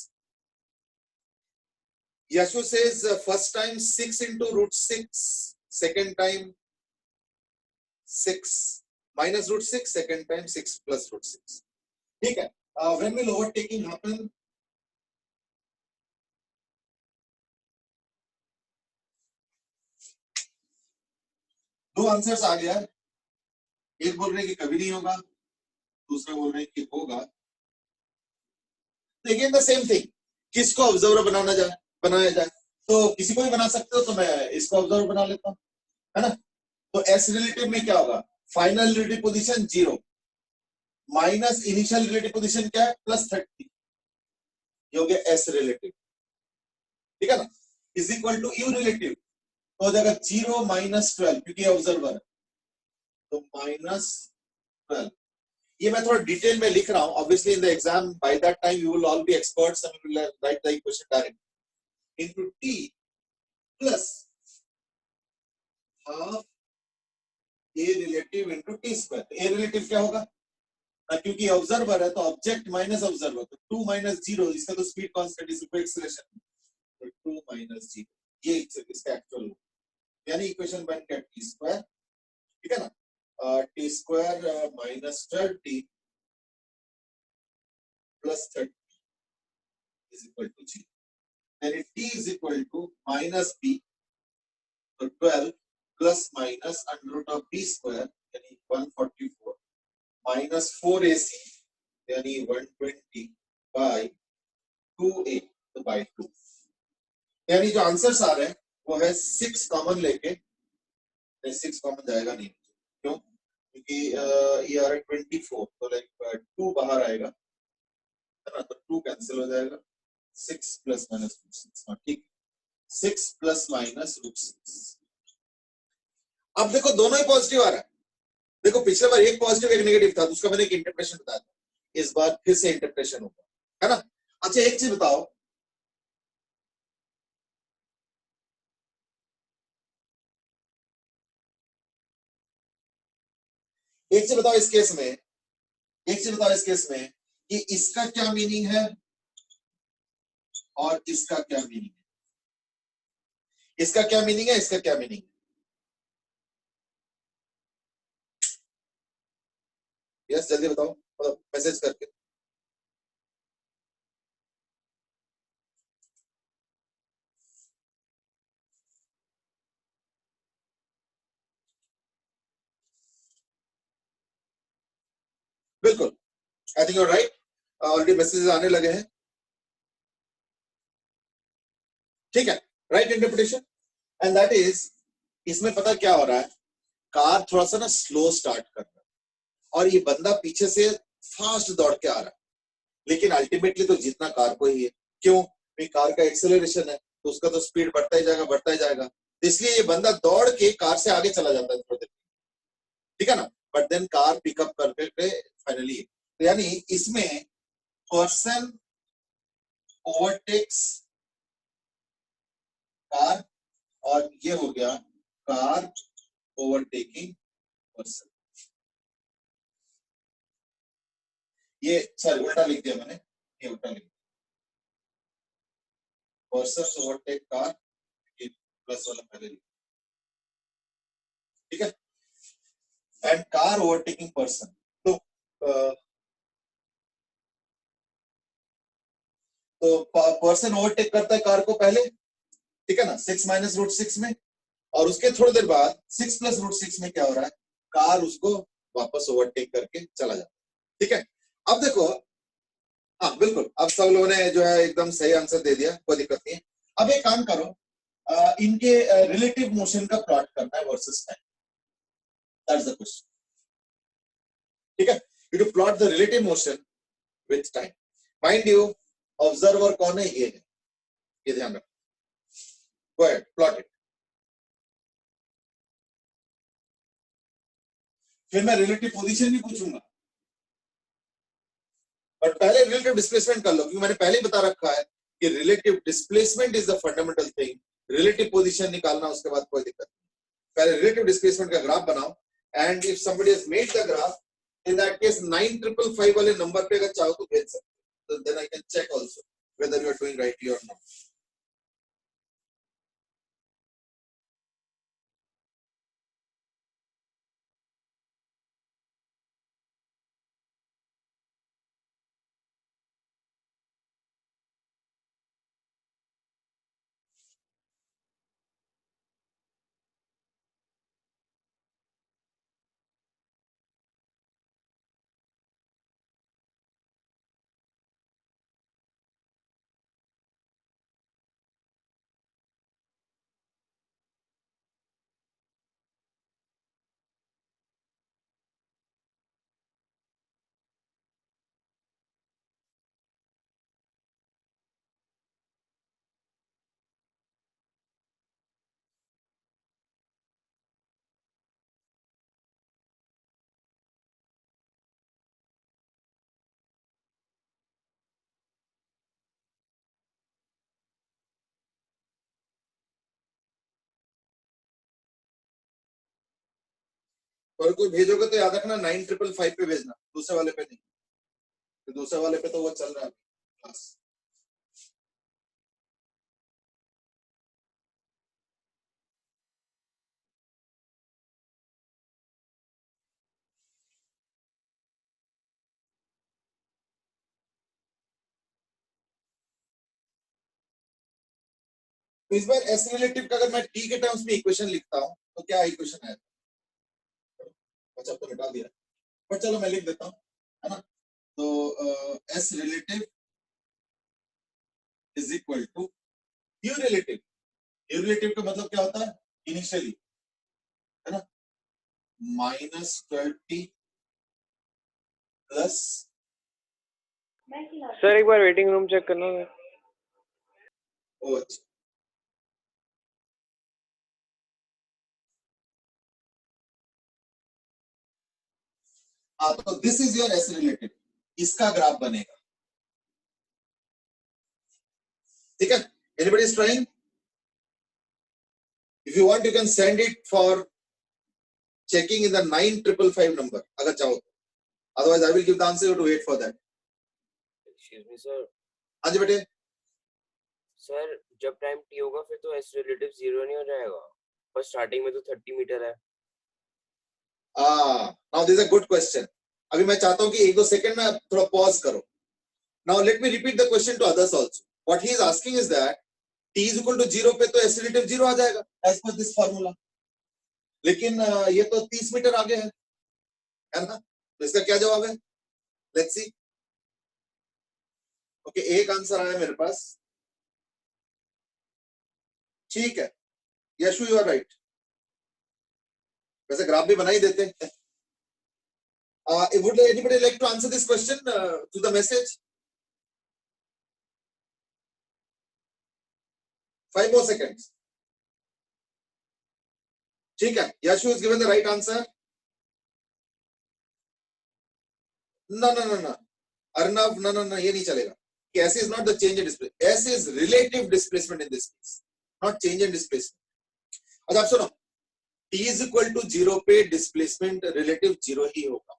Yashu says first time 6 into root 6, second time 6 minus root 6, second time 6 plus root 6. ठीक है, when will overtaking happen? दो आंसर्स आ गया, एक बोल रहे हैं कि कभी नहीं होगा, दूसरा बोल रहे हैं कि होगा। अगेन द सेम थिंग, किसको ऑब्जर्वर बनाया जाए, तो किसी को भी बना सकते हो, तो मैं इसको ऑब्जर्वर बना लेता हूँ, है ना। तो एस रिलेटिव में क्या होगा, final relative position 0 minus initial relative position क्या है +30, ये हो गया एस रिलेटिव, ठीक है ना, is equal to u relative, तो हो जाएगा 0 माइनस 12, क्योंकि ऑब्जर्वर है, तो -12। ये मैं थोड़ा डिटेल में लिख रहा हूं, obviously in the exam by that time you will all B experts and will write the equation direct into t plus half a relative into t square. a relative क्या होगा, क्योंकि ऑब्जर्वर है तो ऑब्जेक्ट माइनस ऑब्जर्वर, तो 2 माइनस 0, इसका तो speed constant is equal acceleration, तो 2 माइनस 0, ये इसका एक्चुअल, यानी इक्वेशन बन गया t स्क्वायर, ठीक है ना, t square minus 12t plus 30 is equal to 0, यानी t is equal to minus b, तो 12 plus minus under root of b square, यानी 144 माइनस 4ac, यानी 120 बाय 2a, तो बाय 2, यानी जो आंसर्स आ रहे हैं वो है 6 कॉमन लेके, 6 कॉमन जाएगा नहीं, क्यों, क्योंकि ये आ रहा है 24, तो लाइक 2 बाहर आएगा, है ना, तो 2 कैंसिल हो जाएगा, 6 प्लस माइनस रूट 6, हाँ ठीक, 6 प्लस माइनस रूट 6। अब देखो दोनों ही पॉजिटिव आ रहा है, देखो पिछले बार एक पॉजिटिव एक नेगेटिव था, तो उसका मैंने एक इंटरप्रेशन बताया था, इस बार फिर से इंटरप्रेशन होगा, है ना। अच्छा एक चीज बताओ, एक चीज बताओ इस केस में, एक चीज बताओ इस केस में कि इसका क्या मीनिंग है और इसका क्या मीनिंग है, इसका क्या मीनिंग है, इसका क्या मीनिंग है, यस जल्दी बताओ, मैसेज करके। बिल्कुल, I think you are right, already messages आने लगे हैं, ठीक है, right interpretation, and that is, इसमें पता क्या हो रहा है, कार थोड़ा सा ना स्लो स्टार्ट कर रहा है, और ये बंदा पीछे से फास्ट दौड़ के आ रहा है, लेकिन अल्टीमेटली तो जीतना कार को ही है, क्यों, कार का एक्सेलरेशन है, तो उसका तो स्पीड बढ़ता ही जाएगा बढ़ता ही जाएगा, तो इसलिए ये बंदा दौड़ के कार से आगे चला जाता है थोड़ी देर, ठीक है ना, बट देन कार पिकअप करके फाइनली, तो यानी इसमें पर्सन ओवरटेक्स कार, और ये हो गया कार ओवरटेकिंग पर्सन, ये सॉरी उल्टा लिख दिया मैंने, ये उल्टा लिख दिया, पर्सन ओवरटेक कार, ये प्लस वाला पहले लिख, ठीक है, एंड कार ओवरटेकिंग पर्सन। तो पर्सन ओवरटेक करता है कार को पहले, ठीक है ना, 6 माइनस रूट 6 में, और उसके थोड़ी देर बाद 6 प्लस रूट 6 में क्या हो रहा है, कार उसको वापस ओवरटेक करके चला जाता है, ठीक है। अब देखो, हाँ बिल्कुल, अब सब लोगों ने जो है एकदम सही आंसर दे दिया, कोई दिक्कत नहीं है। अब एक काम करो, इनके रिलेटिव मोशन का प्लॉट करना है versus time, that's the question, ठीक है। You to plot the relative motion with time, mind you observer कौन है, ये ध्यान रखो, गो अहेड प्लॉट इट। फिर मैं रिलेटिव पोजीशन भी पूछूंगा, बट पहले रिलेटिव डिस्प्लेसमेंट कर लो, क्योंकि मैंने पहले ही बता रखा है कि relative displacement is the fundamental thing, relative position निकालना उसके बाद कोई दिक्कत नहीं। पहले रिलेटिव डिस्प्लेसमेंट का ग्राफ बनाओ, and if somebody has made the graph, in that case 9555 वाले नंबर पे अगर चाहो तो भेज सकते हो, तो then I can check also whether you are doing rightly or not. और कोई भेजोगे तो याद रखना 9555 पे भेजना, दूसरे वाले पे नहीं, तो दूसरे वाले पे तो वो चल रहा है क्लास। तो इस बार एस रिलेटिव का अगर मैं टी के टर्म्स में इक्वेशन लिखता हूं तो क्या इक्वेशन है, अच्छा तो निकाल दिया, पर चलो मैं लिख देता हूं, है ना। तो s relative is equal to u relative, u relative का मतलब क्या होता है, इनिशियली, है ना, -12t प्लस, सर एक बार वेटिंग रूम चेक करना है। ओ अच्छा, हाँ तो this is your s relative, इसका ग्राफ बनेगा, ठीक है। Anybody is trying, if you want you can send it for checking in the 9555 number अगर चाहो, otherwise I will give the answer, you to wait for that. Excuse me sir. हाँ जी बेटे। सर जब टाइम टी होगा फिर तो एस रिलेटिव 0 नहीं हो जाएगा, पर स्टार्टिंग में तो 30 मीटर है। Now this is a good question, अभी मैं चाहता हूं कि 1-2 सेकंड में थोड़ा पॉज करो। Now let me repeat the question to others also, what he is asking is that t is equal to 0 पे तो एस रिलेटिव 0 आ जाएगा एज पर दिस फार्मूला, लेकिन ये तो 30 मीटर आगे है ना, तो इसका क्या जवाब है, लेट्स सी। ओके, एक आंसर आया मेरे पास, ठीक है, यशु यू आर राइट, वैसे ग्राफ भी बना ही देते हैं। Would anybody like to answer this question to the message? 5 more seconds. ठीक है, Yashu has given the right answer. No, no, no, no. Arnav, no, no, no, ये नहीं चलेगा. S is not the change in displacement. S is relative displacement in this case, not change in displacement. अच्छा आप सुनो, T is equal to 0 पे displacement relative 0 ही होगा,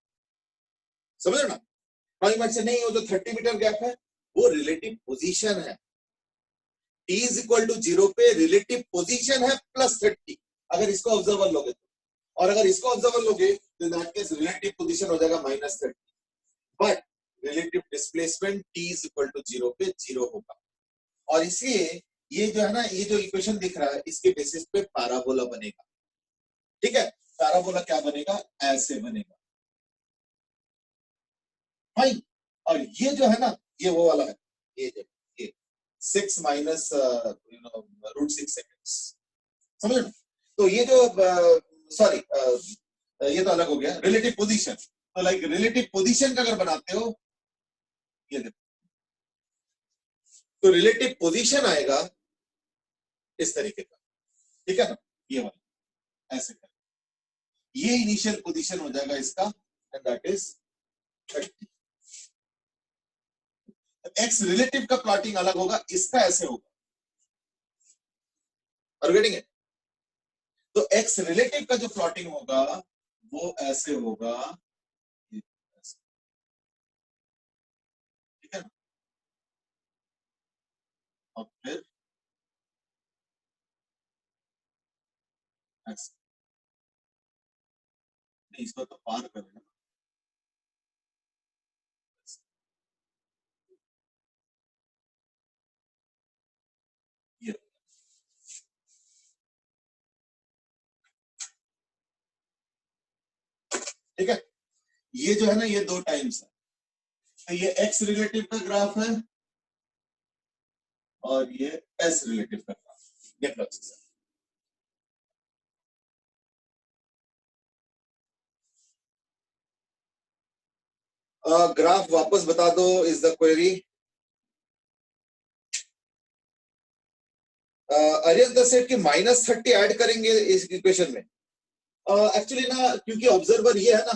समझ रहे ना? नॉइंग मैट से नहीं, वो जो 30 मीटर गैप है वो रिलेटिव पोजीशन है। t इज इक्वल टू 0 पे रिलेटिव पोजीशन है +30, अगर इसको ऑब्जर्वर लोगे तो, और अगर इसको ऑब्जर्वर लोगे तो दैट केस रिलेटिव पोजीशन हो जाएगा -30, but relative displacement t is equal to 0 पे 0 होगा। और इसलिए ये जो है ना, ये जो इक्वेशन दिख रहा है इसके बेसिस पे पैराबोला बनेगा। ठीक है, पैराबोला क्या बनेगा, ऐसे बनेगा। फाइन। और ये जो है ना, ये वो वाला है, ये 6 माइनस √6 सेकेंड्स, समझ लो। तो ये जो सॉरी ये तो अलग हो गया रिलेटिव पोजीशन। तो लाइक रिलेटिव पोजीशन का अगर बनाते हो, ये देखो, तो रिलेटिव पोजीशन आएगा इस तरीके का, ठीक है ना, ये वाला ऐसे कर, ये इनिशियल पोजीशन हो जाएगा इसका, and that is 30। X relative का प्लॉटिंग अलग होगा, इसका ऐसे होगा। Are you getting it? तो एक्स रिलेटिव का जो प्लॉटिंग होगा वो ऐसे होगा, ठीक है ना, और फिर ऐसे, नहीं इसको तो पार करेगा, ये ठीक है। ये जो है ना, ये 2 टाइम्स है, तो ये एक्स रिलेटिव का ग्राफ है और ये एस रिलेटिव का ग्राफ। गेट लॉजिक से ग्राफ वापस बता दो इज द क्वेरी। अरियंत सेट कि -30 ऐड करेंगे इस इक्वेशन में। एक्चुअली ना, क्योंकि ऑब्जर्वर ये है ना,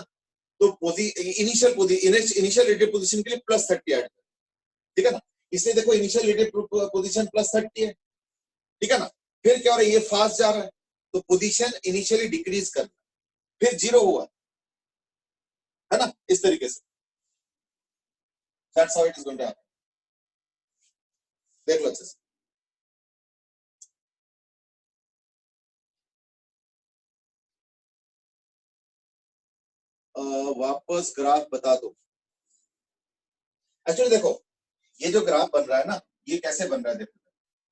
तो इनिशियल रिलेटिव पोजीशन के लिए +30 ऐड, ठीक है ना, इसलिए देखो इनिशियल रिलेटिव पोजीशन +30 है, ठीक है ना। फिर क्या हो रहा है, ये फास्ट जा रहा है, तो पोजीशन इनिशियली डिक्रीज करना, फिर 0 हुआ, है ना, इस तरीके से। That's how it is going to happen. देख लो अच्छे से। वापस ग्राफ बता दो। एक्चुअली देखो, ये जो ग्राफ बन रहा है ना, ये कैसे बन रहा है, देखो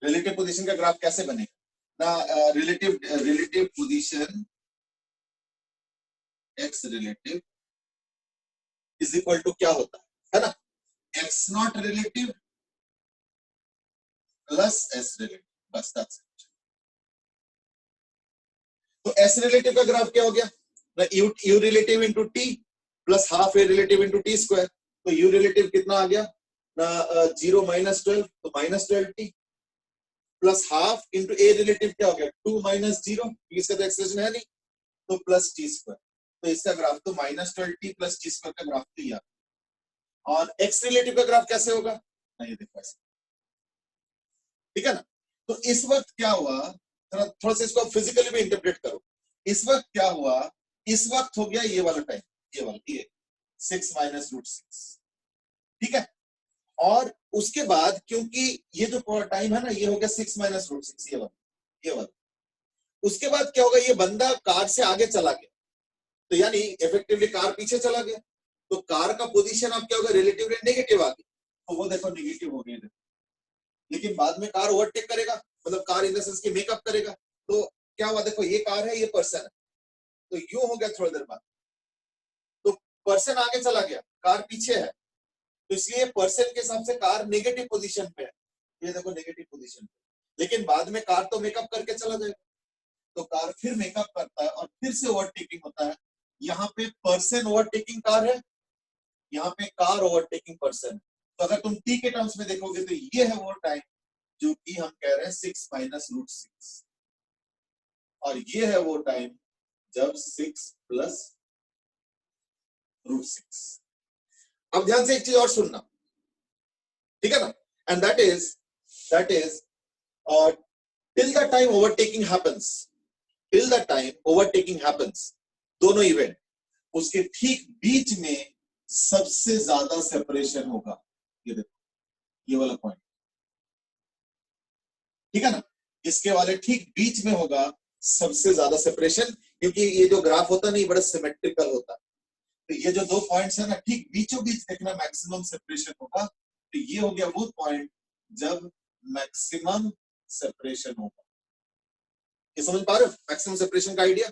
रिलेटिव पोजीशन का ग्राफ कैसे बनेगा ना, relative position x relative is equal to क्या होता है ना, x not relative plus s relative, बस दैट्स इट। तो एस रिलेटिव का ग्राफ क्या हो गया, u relative into t plus half a relative into t square. तो यू रिलेटिव कितना आ गया ना, 0 - 12, तो -12t plus half into a relative क्या हो गया, 2 - 0, इसका तो एक्सप्रेशन है नहीं, तो प्लस टी स्क्वायर। तो इसका ग्राफ तो -12t प्लस टी स्क्वायर का ग्राफ तो यह। और एक्स रिलेटिव का ग्राफ कैसे होगा ना, ये देखो ऐसे, ठीक है ना। तो इस वक्त क्या हुआ, थोड़ा सा इसको फिजिकली भी इंटरप्रेट करो। इस वक्त क्या हुआ, इस वक्त हो गया ये वाला टाइम, ये वाला, ये 6 - √6, ठीक है। और उसके बाद क्योंकि ये जो टाइम है ना, ये हो गया 6 - √6, ये वाला। उसके बाद क्या होगा, ये बंदा कार से आगे चला गया, तो यानी इफेक्टिवली कार पीछे चला गया, तो कार का पोजीशन अब क्या होगा, रिलेटिवली नेगेटिव आ गया, तो वो देखो नेगेटिव हो गया। लेकिन बाद में कार ओवरटेक करेगा, मतलब कार इन द सेंस की मेकअप करेगा, तो क्या हुआ, देखो ये कार है, ये पर्सन है, तो यूं हो गया थोड़ी देर बाद, तो पर्सन आगे चला गया, कार पीछे है, तो इसलिए पर्सन के हिसाब से कार नेगेटिव पोजीशन पे है, ये देखो नेगेटिव पोजीशन पे। लेकिन बाद में कार तो मेकअप करके चला जाएगा, तो कार फिर मेकअप करता है और फिर से ओवरटेकिंग होता है। यहाँ पे पर्सन ओवरटेकिंग कार है, यहाँ पे कार ओवरटेकिंग पर्सन है। तो अगर तुम टी के टर्म्स में देखोगे तो ये है वो टाइम जो कि हम कह रहे हैं 6 - √6, और ये है वो टाइम जब 6 + √6। अब ध्यान से एक चीज और सुनना, ठीक है ना, and that is till the time overtaking happens, दोनों इवेंट, उसके ठीक बीच में सबसे ज्यादा सेपरेशन होगा, ये देखो ये वाला पॉइंट, ठीक है ना, इसके वाले ठीक बीच में होगा सबसे ज्यादा सेपरेशन, क्योंकि ये जो ग्राफ होता है ना ये बड़ा सिमेट्रिकल होता है, तो ये जो दो पॉइंट्स है ना ठीक बीचों बीच देखना मैक्सिमम सेपरेशन होगा, तो ये हो गया वो पॉइंट जब मैक्सिमम सेपरेशन होगा। ये समझ पा रहे हो मैक्सिमम सेपरेशन का आइडिया?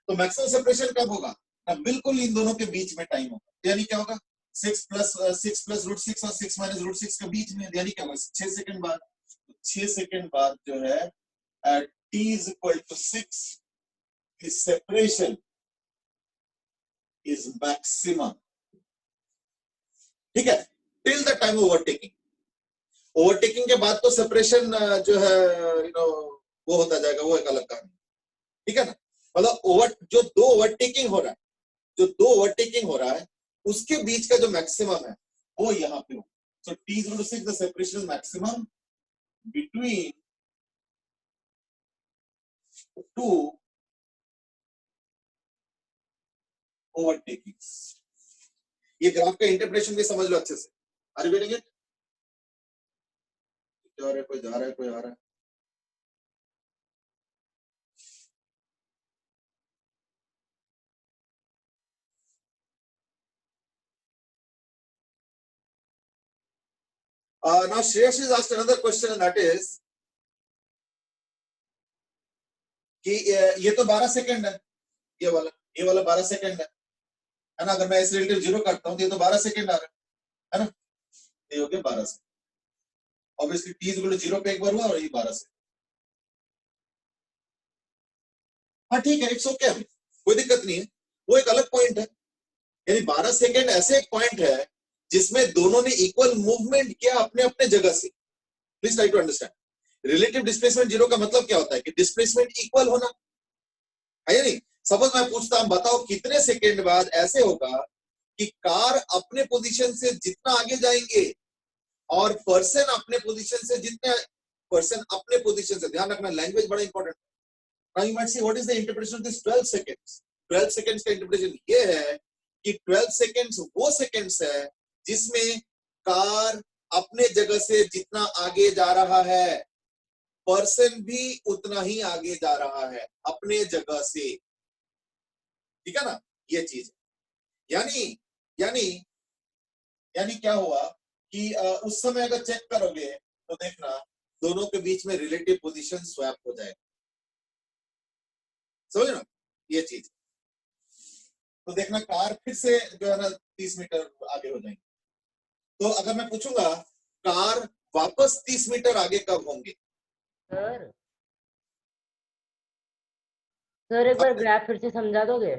तो मैक्सिमम सेपरेशन कब होगा ना, बिल्कुल इन दोनों के बीच में टाइम होगा, यानी क्या होगा 6 प्लस रूट 6 और 6 माइनस रूट 6 के बीच में, यानी क्या होगा 6 सेकंड बाद, 6 सेकंड बाद जो है at t is equal to 6 the separation is maximum, ठीक है, till the time overtaking, overtaking के बाद तो सेपरेशन जो है वो होता जाएगा, वो एक अलग कहानी, ठीक है ना, मतलब जो दो ओवरटेकिंग हो रहा है, जो दो ओवरटेकिंग हो रहा है उसके बीच का जो मैक्सिमम है वो यहाँ पे हो, सो t is equal to 6 the separation is maximum between two overtakings। ये ग्राफ का इंटरप्रिटेशन भी समझ लो अच्छे से, आर यू गेटिंग इट? कोई जा रहा है कोई आ रहा है? Now Shreyash has asked another question and that is कि ये तो 12 सेकंड है, ये वाला 12 सेकंड है ना, अगर मैं इस रिलेटिव 0 करता हूं तो ये तो 12 सेकंड आ रहा है ना, ये हो गया 12 second, obviously t is equal to 0 पे एक बार हुआ और ये 12 सेकंड, हाँ ठीक है, इट्स ओके, कोई दिक्कत नहीं है, वो एक अलग पॉइंट है, यानी 12 सेकंड ऐसे एक पॉइंट है जिसमें दोनों ने इक्वल मूवमेंट किया अपने अपने जगह से, please try to understand, relative displacement 0 का मतलब क्या होता है कि डिस्प्लेसमेंट इक्वल होना है या नहीं। सपोज मैं पूछता हूं बताओ कितने सेकंड बाद ऐसे होगा कि कार अपने पोजीशन से जितना आगे जाएंगे और पर्सन अपने पोजीशन से जितने ध्यान रखना, लैंग्वेज बड़ा इंपॉर्टेंट है। Now you might say what is the interpretation of this 12 seconds? 12 seconds का इंटरप्रिटेशन ये है कि 12 seconds वो seconds है जिसमें कार अपने जगह से जितना आगे जा रहा है, पर्सन भी उतना ही आगे जा रहा है अपने जगह से, ठीक है ना, ये चीज, यानी यानी यानी क्या हुआ कि उस समय अगर चेक करोगे तो देखना दोनों के बीच में रिलेटिव पोजीशन स्वैप हो जाएगा, समझ ना ये चीज, तो देखना कार फिर से जो है ना 30 मीटर आगे हो जाएंगे, तो अगर मैं पूछूंगा कार वापस 30 मीटर आगे कब होंगे? सर एक बार ग्राफ फिर से समझा दोगे?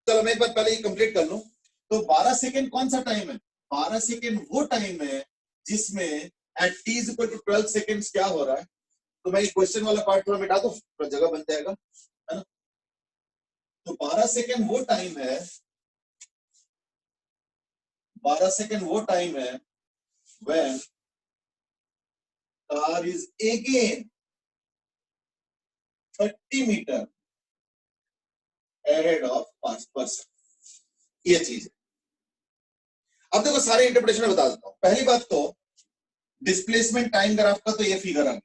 चलो मैं एक बार पहले ये कंप्लीट कर लूं, तो 12 सेकंड कौन सा टाइम है? 12 सेकंड वो टाइम है जिसमें at t is equal to 12 seconds क्या हो रहा है, तो मैं क्वेश्चन वाला पार्ट थोड़ा मिटा दो तो जगह बन जाएगा, है ना, तो 12 सेकंड वो टाइम है, 12 सेकंड वो टाइम है when car is again 30 meter ahead of person, ये चीज है। अब देखो सारे इंटरप्रिटेशन बता देता हूं, पहली बात तो डिस्प्लेसमेंट टाइम ग्राफ का तो ये फिगर आ गया,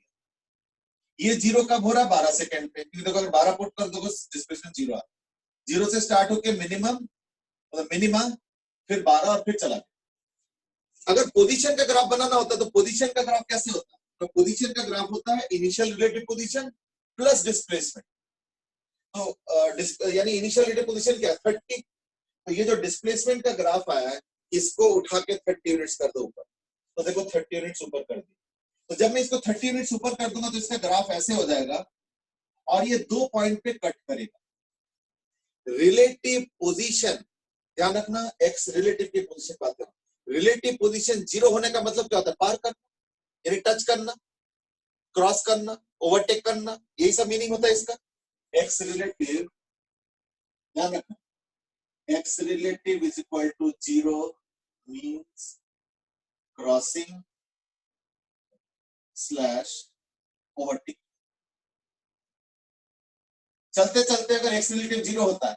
ये 0 कब हो रहा है 12 सेकंड पे, क्योंकि देखो अगर 12 पुट कर दोगे डिस्प्लेसमेंट 0 आ, 0 से स्टार्ट होके मिनिमा फिर 12 और फिर चला गया। अगर पोजीशन का ग्राफ बनाना होता तो पोजीशन का ग्राफ कैसे होता है, तो पोजीशन का ग्राफ होता है initial relative position plus displacement, तो यानी इनिशियल रिलेटिव पोजीशन क्या है 30, तो ये जो डिस्प्लेसमेंट का ग्राफ आया है इसको उठा के 30 यूनिट्स कर दो ऊपर, तो देखो 30 यूनिट्स ऊपर कर दी, तो जब मैं इसको 30 यूनिट्स ऊपर कर दूंगा तो इसका ग्राफ ऐसे हो जाएगा और ये 2 पॉइंट पे कट करेगा। रिलेटिव पोजीशन ध्यान रखना, एक्स रिलेटिव की पोजीशन बात करना, रिलेटिव पोजीशन 0 होने का मतलब क्या होता है, पार करना, यानी टच करना, क्रॉस करना, ओवरटेक करना, यही सब मीनिंग होता है इसका। एक्स रिलेटिव ध्यान रखना, x relative is equal to 0 means crossing slash overtake. चलते चलते अगर एक्स रिलेटिव 0 होता है,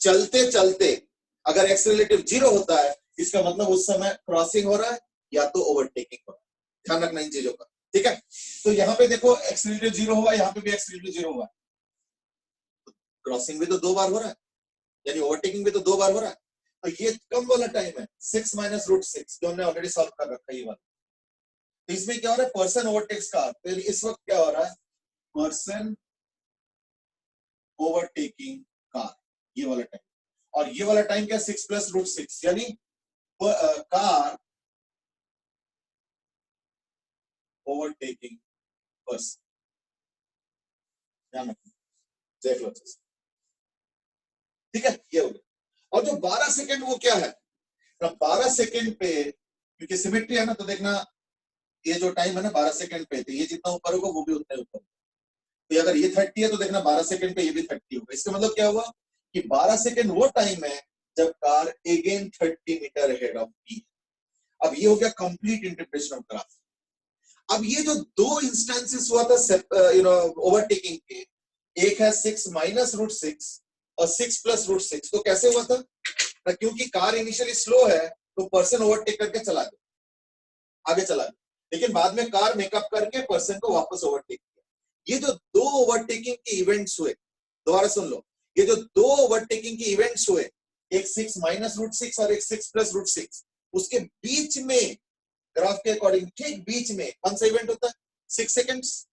चलते चलते अगर x रिलेटिव 0 होता है इसका मतलब उस समय क्रॉसिंग हो रहा है या तो ओवरटेकिंग हो रहा है। ध्यान रखना इन चीजों का, ठीक है। तो यहाँ पे देखो x रिलेटिव 0 हुआ, यहाँ पे भी x रिलेटिव 0 हुआ, क्रॉसिंग भी तो 2 बार हो रहा है, यानी ओवरटेकिंग भी तो 2 बार हो रहा है। तो ये कम वाला टाइम है 6 माइनस रूट 6 जो हमने ऑलरेडी सॉल्व कर रखा है ये वाला। तो इसमें क्या हो रहा है, पर्सन ओवरटेक्स कार। तो इस वक्त क्या हो रहा है, पर्सन ओवरटेकिंग कार, ये वाला टाइम। और ये वाला टाइम क्या, 6 प्लस रूट 6, यानी कार ओवरटेकिंग पर्सन। ध्यान रखना, देख लो, ठीक है, ये हो गया। और जो 12 सेकंड वो क्या है, 12 सेकंड पे क्योंकि सिमेट्री है ना, तो देखना ये जो टाइम है ना 12 सेकंड पे, तो ये जितना ऊपर होगा वो भी उतना ही ऊपर। तो अगर ये 30 है तो देखना 12 सेकंड पे ये भी 30 होगा। इसका मतलब क्या हुआ कि 12 सेकंड वो टाइम है जब car again 30 metre ahead of P. अब ये हो गया कंप्लीट इंटरप्रिटेशन ऑफ ग्राफ। अब ये जो दो इंस्टेंसेस हुआ था ओवरटेकिंग के, एक है 6 माइनस रूट 6 और 6 प्लस रूट 6। तो कैसे हुआ था, क्योंकि कार इनिशियली स्लो है तो पर्सन ओवरटेक करके चला गया, आगे चला गया, लेकिन बाद में कार मेकअप करके पर्सन को वापस ओवरटेक किया। ये जो दो ओवरटेकिंग के इवेंट्स हुए, दोबारा सुन लो, ये जो दो ओवरटेकिंग के इवेंट्स हुए, एक 6 माइनस रूट 6 और एक 6 प्लस रूट 6, उसके बीच में ग्राफ के अकॉर्डिंग ठीक बीच में कौन सा इवेंट होता है, 6 seconds,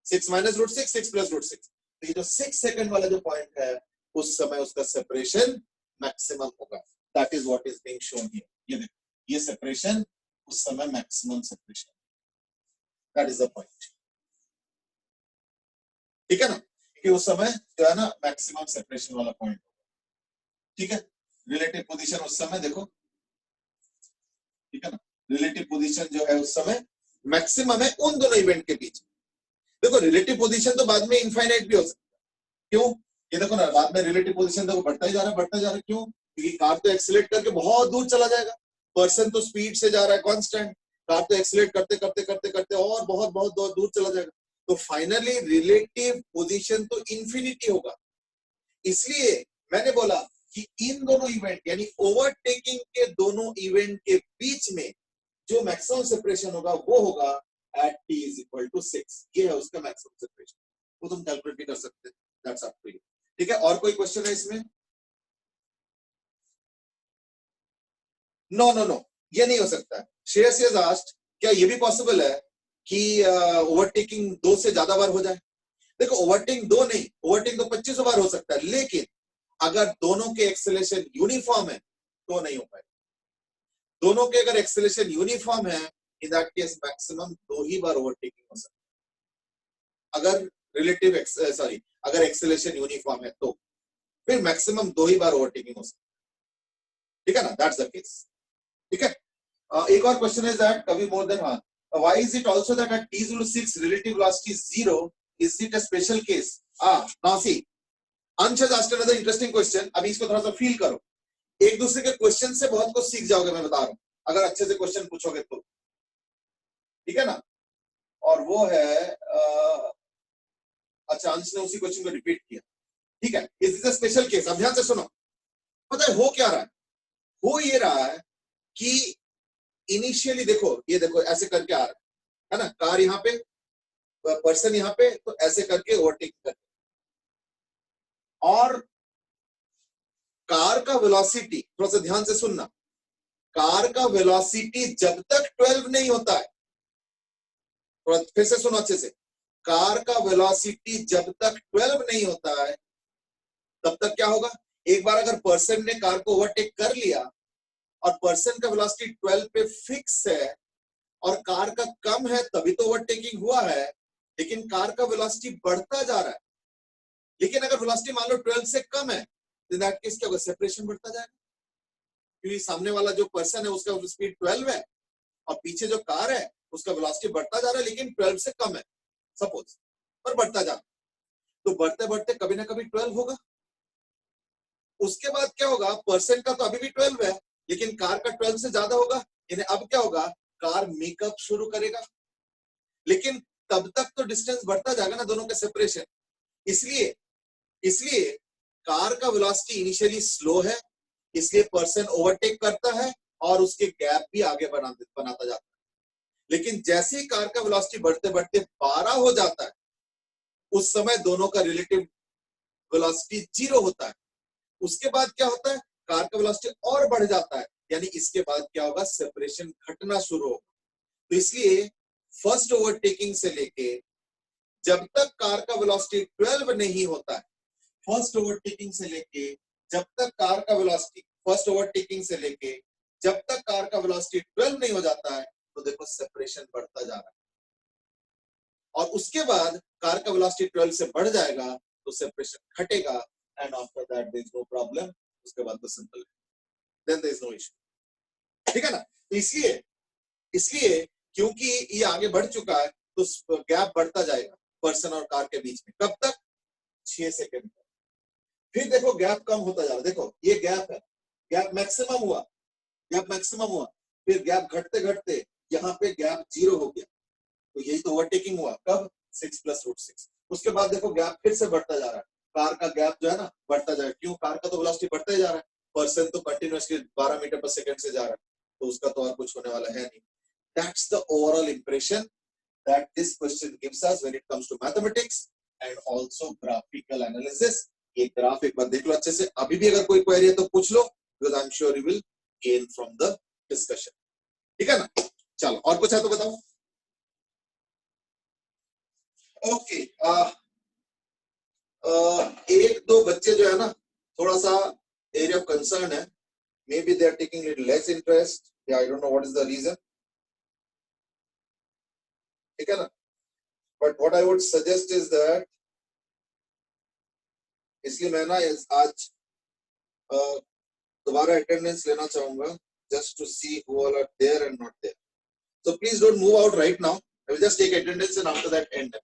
6 minus root 6, 6 plus root 6। तो ये जो 6 सेकंड वाला जो पॉइंट है उस समय उसका सेपरेशन मैक्सिमम होगा। That is what is being shown here. ये देखो, ये सेपरेशन उस समय maximum separation, that is the point, ठीक है ना, कि उस समय जो है ना मैक्सिमम सेपरेशन वाला पॉइंट होगा, ठीक है। रिलेटिव पोजीशन उस समय देखो, ठीक है ना, रिलेटिव पोजीशन जो है उस समय मैक्सिमम है उन दोनों इवेंट के बीच। देखो रिलेटिव पोजीशन तो बाद में इनफाइनाइट भी हो सकता है, क्यों, ये देखो ना बाद में रिलेटिव पोजीशन देखो बढ़ता ही जा रहा है, बढ़ता जा रहा है, क्यों, क्योंकि कार तो एक्सीलरेट करके बहुत दूर चला जाएगा, पर्सन तो स्पीड से जा रहा है कांस्टेंट, कार तो एक्सीलरेट करते करते करते करते और बहुत बहुत दूर चला जाएगा। तो फाइनली रिलेटिव पोजीशन तो इंफिनिटी होगा। इसलिए मैंने बोला कि इन दोनों इवेंट यानी ओवरटेकिंग के दोनों इवेंट के बीच में जो मैक्सिमम सेपरेशन होगा वो होगा at t is equal to 6। ये है उसका मैक्सिमम सेपरेशन, वो तुम कैलकुलेट भी कर सकते हैं, दैट्स अप टू यू, ठीक है। और कोई क्वेश्चन है इसमें? नो नो नो, ये नहीं हो सकता है। श्रेयस हैज आस्क्ड क्या ये भी पॉसिबल है कि ओवरटेकिंग 2 से ज्यादा बार हो जाए? देखो ओवरटेकिंग 2 नहीं, ओवरटेकिंग तो 25 बार हो सकता है, लेकिन अगर दोनों के एक्सेलरेशन यूनिफॉर्म है तो नहीं हो पाएगा। दोनों के अगर एक्सेलरेशन यूनिफॉर्म है, इन that case maximum 2 he bar overtaking हो सकता है। अगर रिलेटिव अगर एक्सेलरेशन यूनिफॉर्म है तो फिर मैक्सिमम 2 ही बार ओवरटेकिंग हो सकता है, ठीक है ना, दैट्स द केस, ठीक है। एक और क्वेश्चन है दैट कभी more than why is it also that at t06 relative velocity is 0? Is it a special case? Now see, Ansh has asked another interesting question. अभी इसको थोड़ा सा फील करो, एक दूसरे के क्वेश्चन से बहुत कुछ सीख जाओगे, मैं बता रहा हूं, अगर अच्छे से क्वेश्चन पूछोगे तो, ठीक है ना। और वो है अच्छा, अंश ने उसी क्वेश्चन को रिपीट किया, ठीक है। Is this a special case? अब ध्यान से सुनो, पता है हो क्या रहा है, हो ये रहा है कि इनिशियली देखो, ये देखो ऐसे करके आ रहा है ना, कार यहाँ पे, पर्सन यहाँ पे, तो ऐसे करके ओवरटेक करके, और कार का वेलोसिटी, थोड़ा सा ध्यान से सुनना, कार का वेलोसिटी जब तक 12 नहीं होता है, फिर से सुनो अच्छे से, कार का वेलोसिटी जब तक 12 नहीं होता है तब तक क्या होगा, एक बार अगर पर्सन ने कार को ओवरटेक कर लिया और पर्सन का वेलोसिटी 12 पे फिक्स है और कार का कम है तभी तो ओवरटेकिंग हुआ है, लेकिन कार का वेलोसिटी बढ़ता जा रहा है, लेकिन अगर वेलोसिटी मान लो 12 से कम है तो दैट केस क्या होगा, सेपरेशन बढ़ता जाएगा, क्योंकि सामने वाला जो पर्सन है उसका स्पीड 12 है और पीछे जो कार है उसका वेलोसिटी बढ़ता जा रहा है लेकिन 12 से कम है सपोज, पर बढ़ता जा रहा है, तो बढ़ते बढ़ते कभी ना कभी 12 होगा। उसके बाद क्या होगा, पर्सन का तो अभी भी 12 है लेकिन कार का 12 से ज्यादा होगा, यानी अब क्या होगा, कार मेकअप शुरू करेगा, लेकिन तब तक तो डिस्टेंस बढ़ता जाएगा ना दोनों का सेपरेशन। इसलिए कार का वेलोसिटी इनिशियली स्लो है इसलिए पर्सन ओवरटेक करता है और उसके गैप भी आगे बनाता जाता है। लेकिन जैसे ही कार का वेलोसिटी बढ़ते बढ़ते 12 हो जाता है, उस समय दोनों का रिलेटिव वेलोसिटी 0 होता है। उसके बाद क्या होता है, कार का वेलोसिटी और बढ़ जाता है, यानी इसके बाद क्या होगा, सेपरेशन घटना शुरू होगा। तो इसलिए फर्स्ट ओवरटेकिंग से लेके जब तक कार का वेलोसिटी 12 नहीं होता है, फर्स्ट ओवरटेकिंग से लेके जब तक कार का वेलोसिटी फर्स्ट ओवरटेकिंग से लेके जब तक कार का वेलोसिटी 12 नहीं हो जाता है, तो देखो सेपरेशन बढ़ता जा रहा है। और उसके बाद कार का वेलोसिटी 12 से बढ़ जाएगा तो सेपरेशन घटेगा, and after that there is no problem. उसके बाद तो सिंपल है, then there is no issue. ठीक है ना। तो इसलिए क्योंकि ये आगे बढ़ चुका है तो गैप बढ़ता जाएगा पर्सन और कार के बीच में। कब तक? 6 सेकंड तक। फिर देखो गैप कम होता जा रहा है, देखो ये गैप है, गैप मैक्सिमम हुआ, फिर गैप घटते घटते यहाँ पे गैप 0 हो गया। तो यही तो ओवरटेकिंग हुआ। कब? 6 + √6। उसके बाद देखो गैप फिर से बढ़ता जा रहा है, कार का गैप जो है ना बढ़ता जा रहा है। क्यों? कार का तो वेलोसिटी बढ़ता ही जा रहा है, पर्सन तो कंटिन्यूअसली 12 मीटर पर सेकंड से जा रहा है, तो उसका तो और कुछ होने वाला है नहीं। That's the overall impression that this question gives us when it comes to mathematics and also graphical analysis. ये ग्राफ एक बार देख लो अच्छे से। अभी भी अगर कोई क्वेरी है तो पूछ लो, because I'm sure you will gain from the discussion. ठीक है ना। चलो और कुछ है तो बताओ। ओके, एक दो बच्चे जो है ना थोड़ा सा एरिया ऑफ कंसर्न है, may be they are taking little less interest, या I don't know what is the reason. ठीक है ना। But what I would suggest is that, इसलिए मैं ना आज दोबारा अटेंडेंस लेना चाहूंगा, just to see who all are there and not there. So please don't move out right now. I will just take attendance and after that end.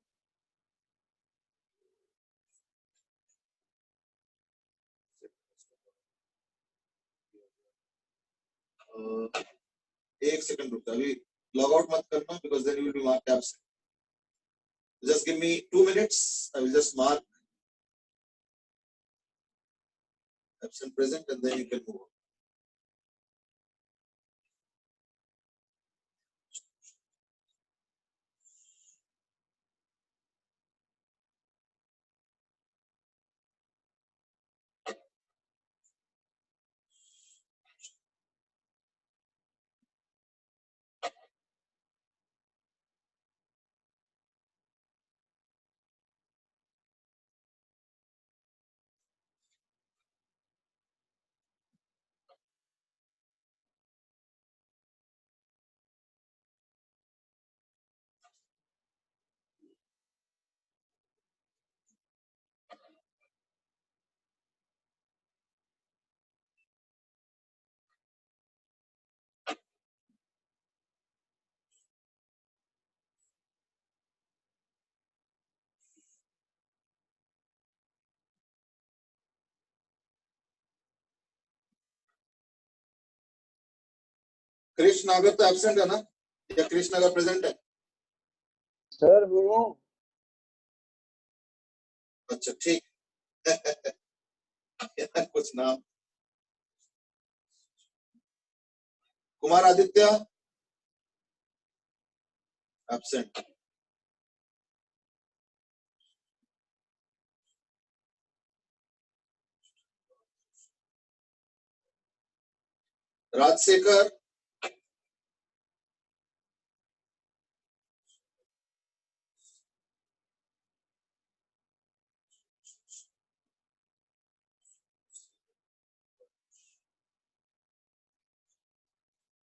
एक सेकंड रुक, अभी लॉग आउट मत करना, because then you will be marked absent. Just give me 2 minutes. I will just mark absent present and then you can move on. Krishna नागर तो एब्सेंट है ना, या कृष्ण नागर प्रेजेंट है? सर वो अच्छा ठीक। कुछ नाम, कुमार आदित्य एब्सेंट, राजशेखर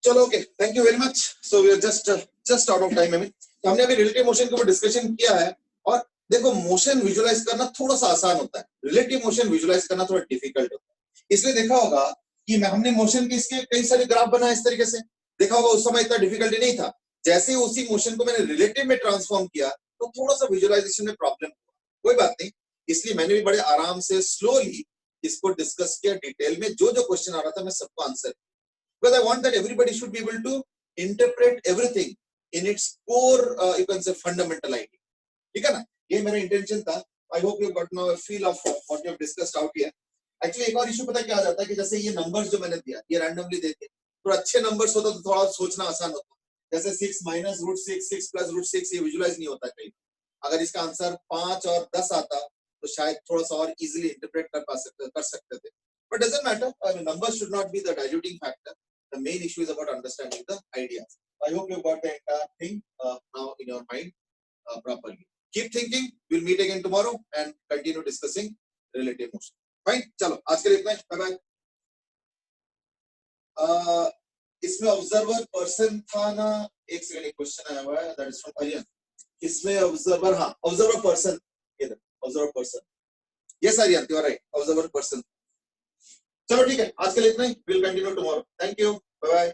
चलो okay, thank you very much. So we are just out of time. तो हमने अभी रिलेटिव मोशन के ऊपर डिस्कशन किया है, और देखो मोशन विजुलाइज करना थोड़ा सा आसान होता है, रिलेटिव मोशन विजुलाइज करना थोड़ा डिफिकल्ट होता है। इसलिए देखा होगा कि हमने मोशन के इसके कई सारे ग्राफ बनाए इस तरीके से, देखा होगा उस समय इतना डिफिकल्टी नहीं था। जैसे उसी मोशन को मैंने रिलेटिव में ट्रांसफॉर्म किया तो थोड़ा सा विजुअलाइजेशन में प्रॉब्लम हुआ, कोई बात नहीं। इसलिए मैंने भी बड़े आराम से स्लोली इसको डिस्कस किया डिटेल में, जो जो क्वेश्चन आ रहा था मैं सबको answer, because I want that everybody should be able to interpret everything in its core, you can say fundamental idea. ठीक है ना, ये मेरा इंटेंशन था। I hope you got now a feel of what we have discussed out here. Actually एक और इशू पता क्या आ जाता है कि जैसे ये नंबर्स जो मैंने दिया ये रैंडमली देते तो अच्छे नंबर्स होता तो थोड़ा सोचना आसान होता, जैसे 6 माइनस रूट 6 6 प्लस रूट 6 ये विजुलाइज नहीं होता कहीं। अगर इसका आंसर 5 और 10 आता तो शायद थोड़ा सा और इजीली इंटरप्रेट कर सकते थे, but doesn't matter, numbers should not be the diluting factor, the main issue is about understanding the ideas. I hope you got the entire thing now in your mind properly. Keep thinking. We'll meet again tomorrow and continue discussing relative motion. Fine. चलो आज के लिए इतना ही. Bye bye. इसमें ऑब्जर्वर पर्सन था ना, एक सेकंड, एक क्वेश्चन आया हुआ है, दैट इज फ्रॉम आर्यन. इसमें ऑब्जर्वर, हाँ ऑब्जर्वर पर्सन, इधर observer person. Yes Aryan, you are right, observer person. चलो ठीक है, आज के लिए इतना ही. Will continue tomorrow. Thank you. Bye bye.